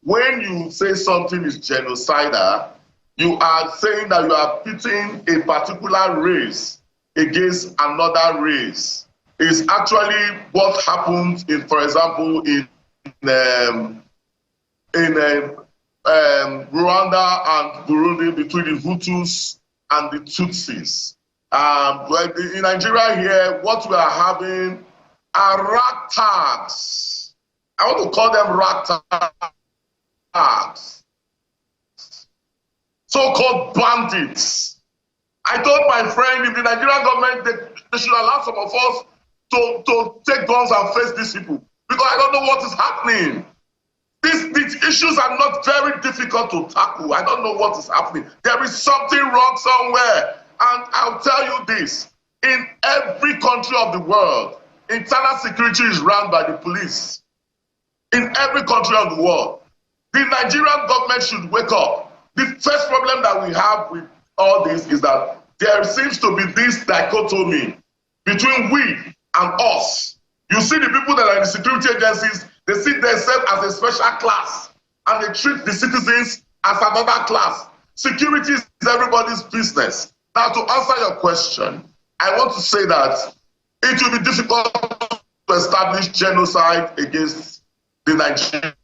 when you say something is genocidal, you are saying that you are pitting a particular race against another race. is actually what happened in, for example, in Rwanda and Burundi between the Hutus and the Tutsis. But in Nigeria here, what we are having are ragtags. I want to call them ragtags. So-called bandits. I told my friend, if the Nigerian government, they should allow some of us to take guns and face these people, because I don't know what is happening. These issues are not very difficult to tackle. I don't know what is happening. There is something wrong somewhere. And I'll tell you this, in every country of the world, internal security is run by the police. In every country of the world. The Nigerian government should wake up. The first problem that we have with all this is that there seems to be this dichotomy between we and us. You see the people that are in the security agencies, they see themselves as a special class and they treat the citizens as another class. Security is everybody's business. Now, to answer your question, I want to say that it will be difficult to establish genocide against the Nigerian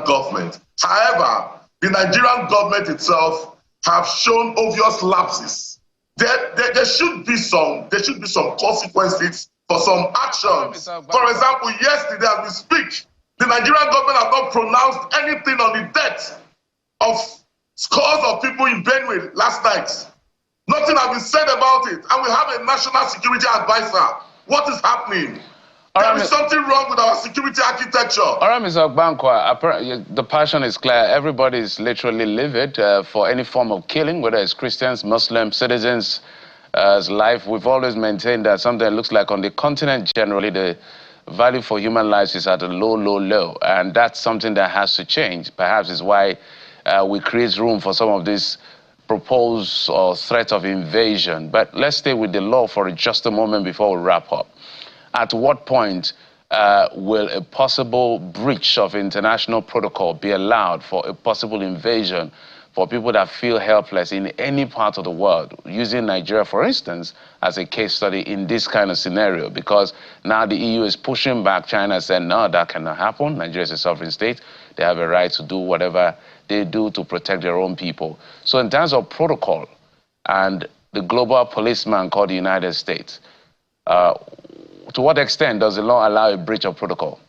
government. However, the Nigerian government itself have shown obvious lapses. There should be some consequences for some actions. For example, yesterday as we speak, the Nigerian government has not pronounced anything on the death of scores of people in Benue last night. Nothing has been said about it. And we have a national security advisor. What is happening? There is something wrong with our security architecture. All right, Mr. Ogbankwa, the passion is clear. Everybody is literally livid for any form of killing, whether it's Christians, Muslims, citizens' life. We've always maintained that something that looks like on the continent generally, the value for human lives is at a low, low, low. And that's something that has to change. Perhaps is why we create room for some of these proposed or threat of invasion. But let's stay with the law for just a moment before we wrap up. At what point will a possible breach of international protocol be allowed for a possible invasion for people that feel helpless in any part of the world, using Nigeria, for instance, as a case study in this kind of scenario? Because now the EU is pushing back. China said, no, that cannot happen. Nigeria is a sovereign state. They have a right to do whatever they do to protect their own people. So in terms of protocol and the global policeman called the United States, to what extent does the law allow a breach of protocol?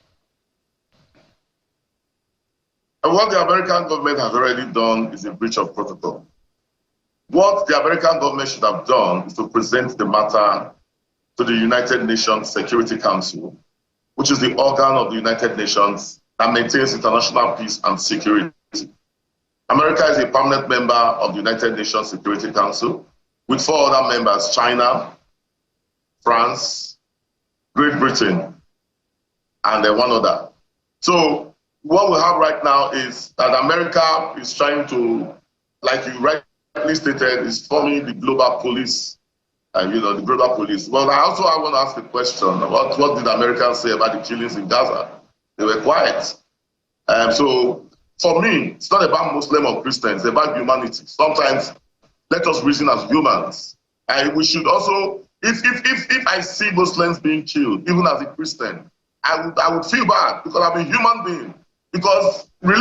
And what the American government has already done is a breach of protocol. What the American government should have done is to present the matter to the United Nations Security Council, which is the organ of the United Nations that maintains international peace and security. America is a permanent member of the United Nations Security Council with 4 other members: China, France, Great Britain, and then 1 other. So what we have right now is that America is trying to, like you rightly stated, is forming the global police, the global police. Well, I want to ask a question about what did Americans say about the killings in Gaza? They were quiet. So for me, it's not about Muslim or Christians, it's about humanity. Sometimes let us reason as humans. And we should also, if I see Muslims being killed, even as a Christian, I would feel bad because I'm a human being. Because your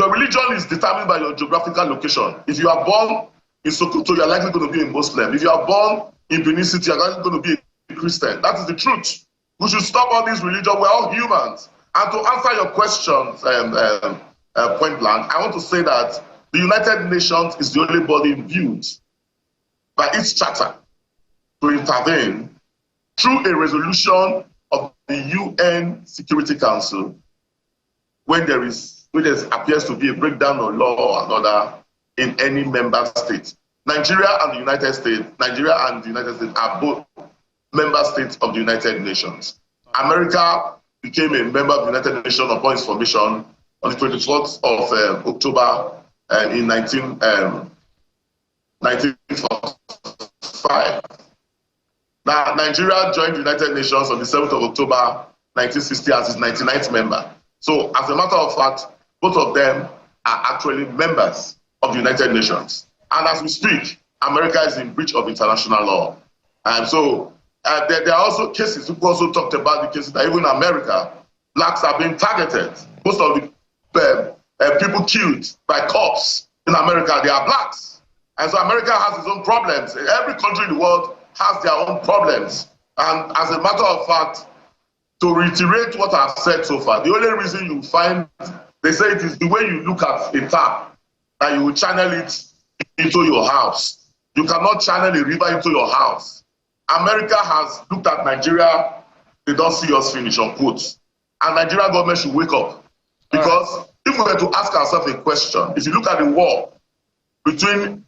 religion is determined by your geographical location. If you are born in Sokoto, you're likely going to be a Muslim. If you are born in Benin City, you're likely going to be a Christian. That is the truth. We should stop all these religions. We're all humans. And to answer your questions, point blank, I want to say that the United Nations is the only body imbued by its charter to intervene through a resolution of the UN Security Council when there appears to be a breakdown of law or another in any member state. Nigeria and the United States are both member states of the United Nations. America became a member of the United Nations upon its formation on the 24th of October in 1945. Now, Nigeria joined the United Nations on the 7th of October 1960 as its 99th member. So, as a matter of fact, both of them are actually members of the United Nations. And as we speak, America is in breach of international law. And so, there are also cases, we also talked about the cases that even in America, blacks are being targeted. Most of the people killed by cops in America, they are blacks. And so America has its own problems. Every country in the world has their own problems. And as a matter of fact, to reiterate what I've said so far, the only reason you find, they say it is the way you look at a tap, that you will channel it into your house. You cannot channel a river into your house. America has looked at Nigeria, they don't see us finish, unquote. And Nigerian government should wake up. Because if we were to ask ourselves a question, if you look at the war between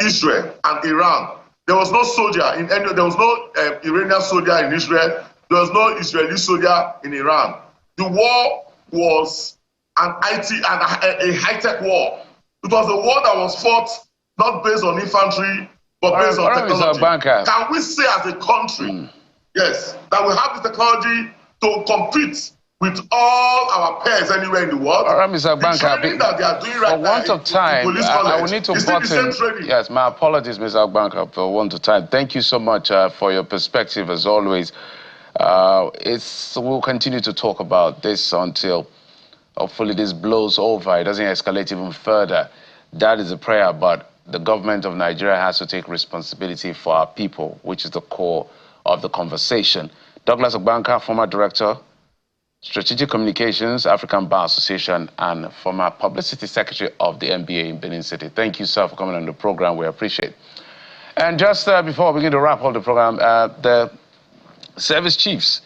Israel and Iran, there was no soldier in any, there was no Iranian soldier in Israel, there was no Israeli soldier in Iran. The war was an IT and a high-tech war. It was a war that was fought not based on infantry, but based on technology. Can we say as a country, yes, that we have the technology to compete with all our peers anywhere in the world? All right, Mr. Agbanka, that they are doing right for want of time, I will need to button. Yes, my apologies, Mr. Agbanka, for want of time. Thank you so much for your perspective, as always. We'll continue to talk about this until hopefully this blows over. It doesn't escalate even further. That is a prayer, but the government of Nigeria has to take responsibility for our people, which is the core of the conversation. Douglas Agbanka, former director, Strategic Communications, African Bar Association, and former Publicity Secretary of the NBA in Benin City. Thank you, sir, for coming on the program. We appreciate it. And just before we begin to wrap up the program, the service chiefs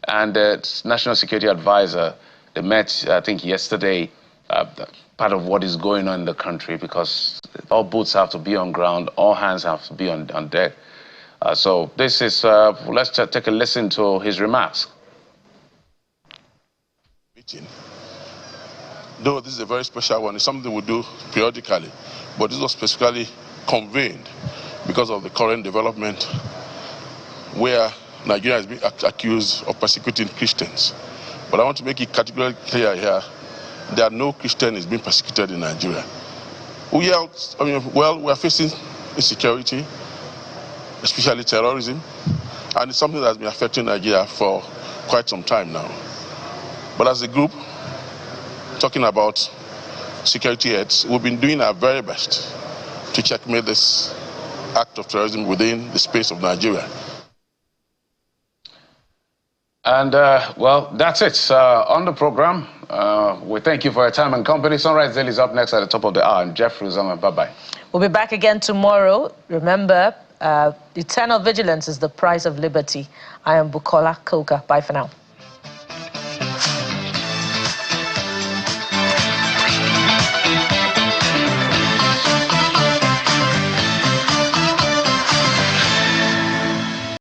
and the National Security Advisor, they met, I think, yesterday, part of what is going on in the country, because all boots have to be on ground, all hands have to be on deck. So this is, let's take a listen to his remarks. Though this is a very special one, it's something we do periodically, but this was specifically convened because of the current development where Nigeria has been accused of persecuting Christians. But I want to make it categorically clear here that no Christian is being persecuted in Nigeria. We are facing insecurity, especially terrorism, and it's something that has been affecting Nigeria for quite some time now. But as a group, talking about security heads, we've been doing our very best to checkmate this act of terrorism within the space of Nigeria. And, well, that's it on the program. We thank you for your time and company. Sunrise Daily is up next at the top of the hour. And Jeffrey Uzama, bye-bye. We'll be back again tomorrow. Remember, eternal vigilance is the price of liberty. I am Bukola Koka. Bye for now.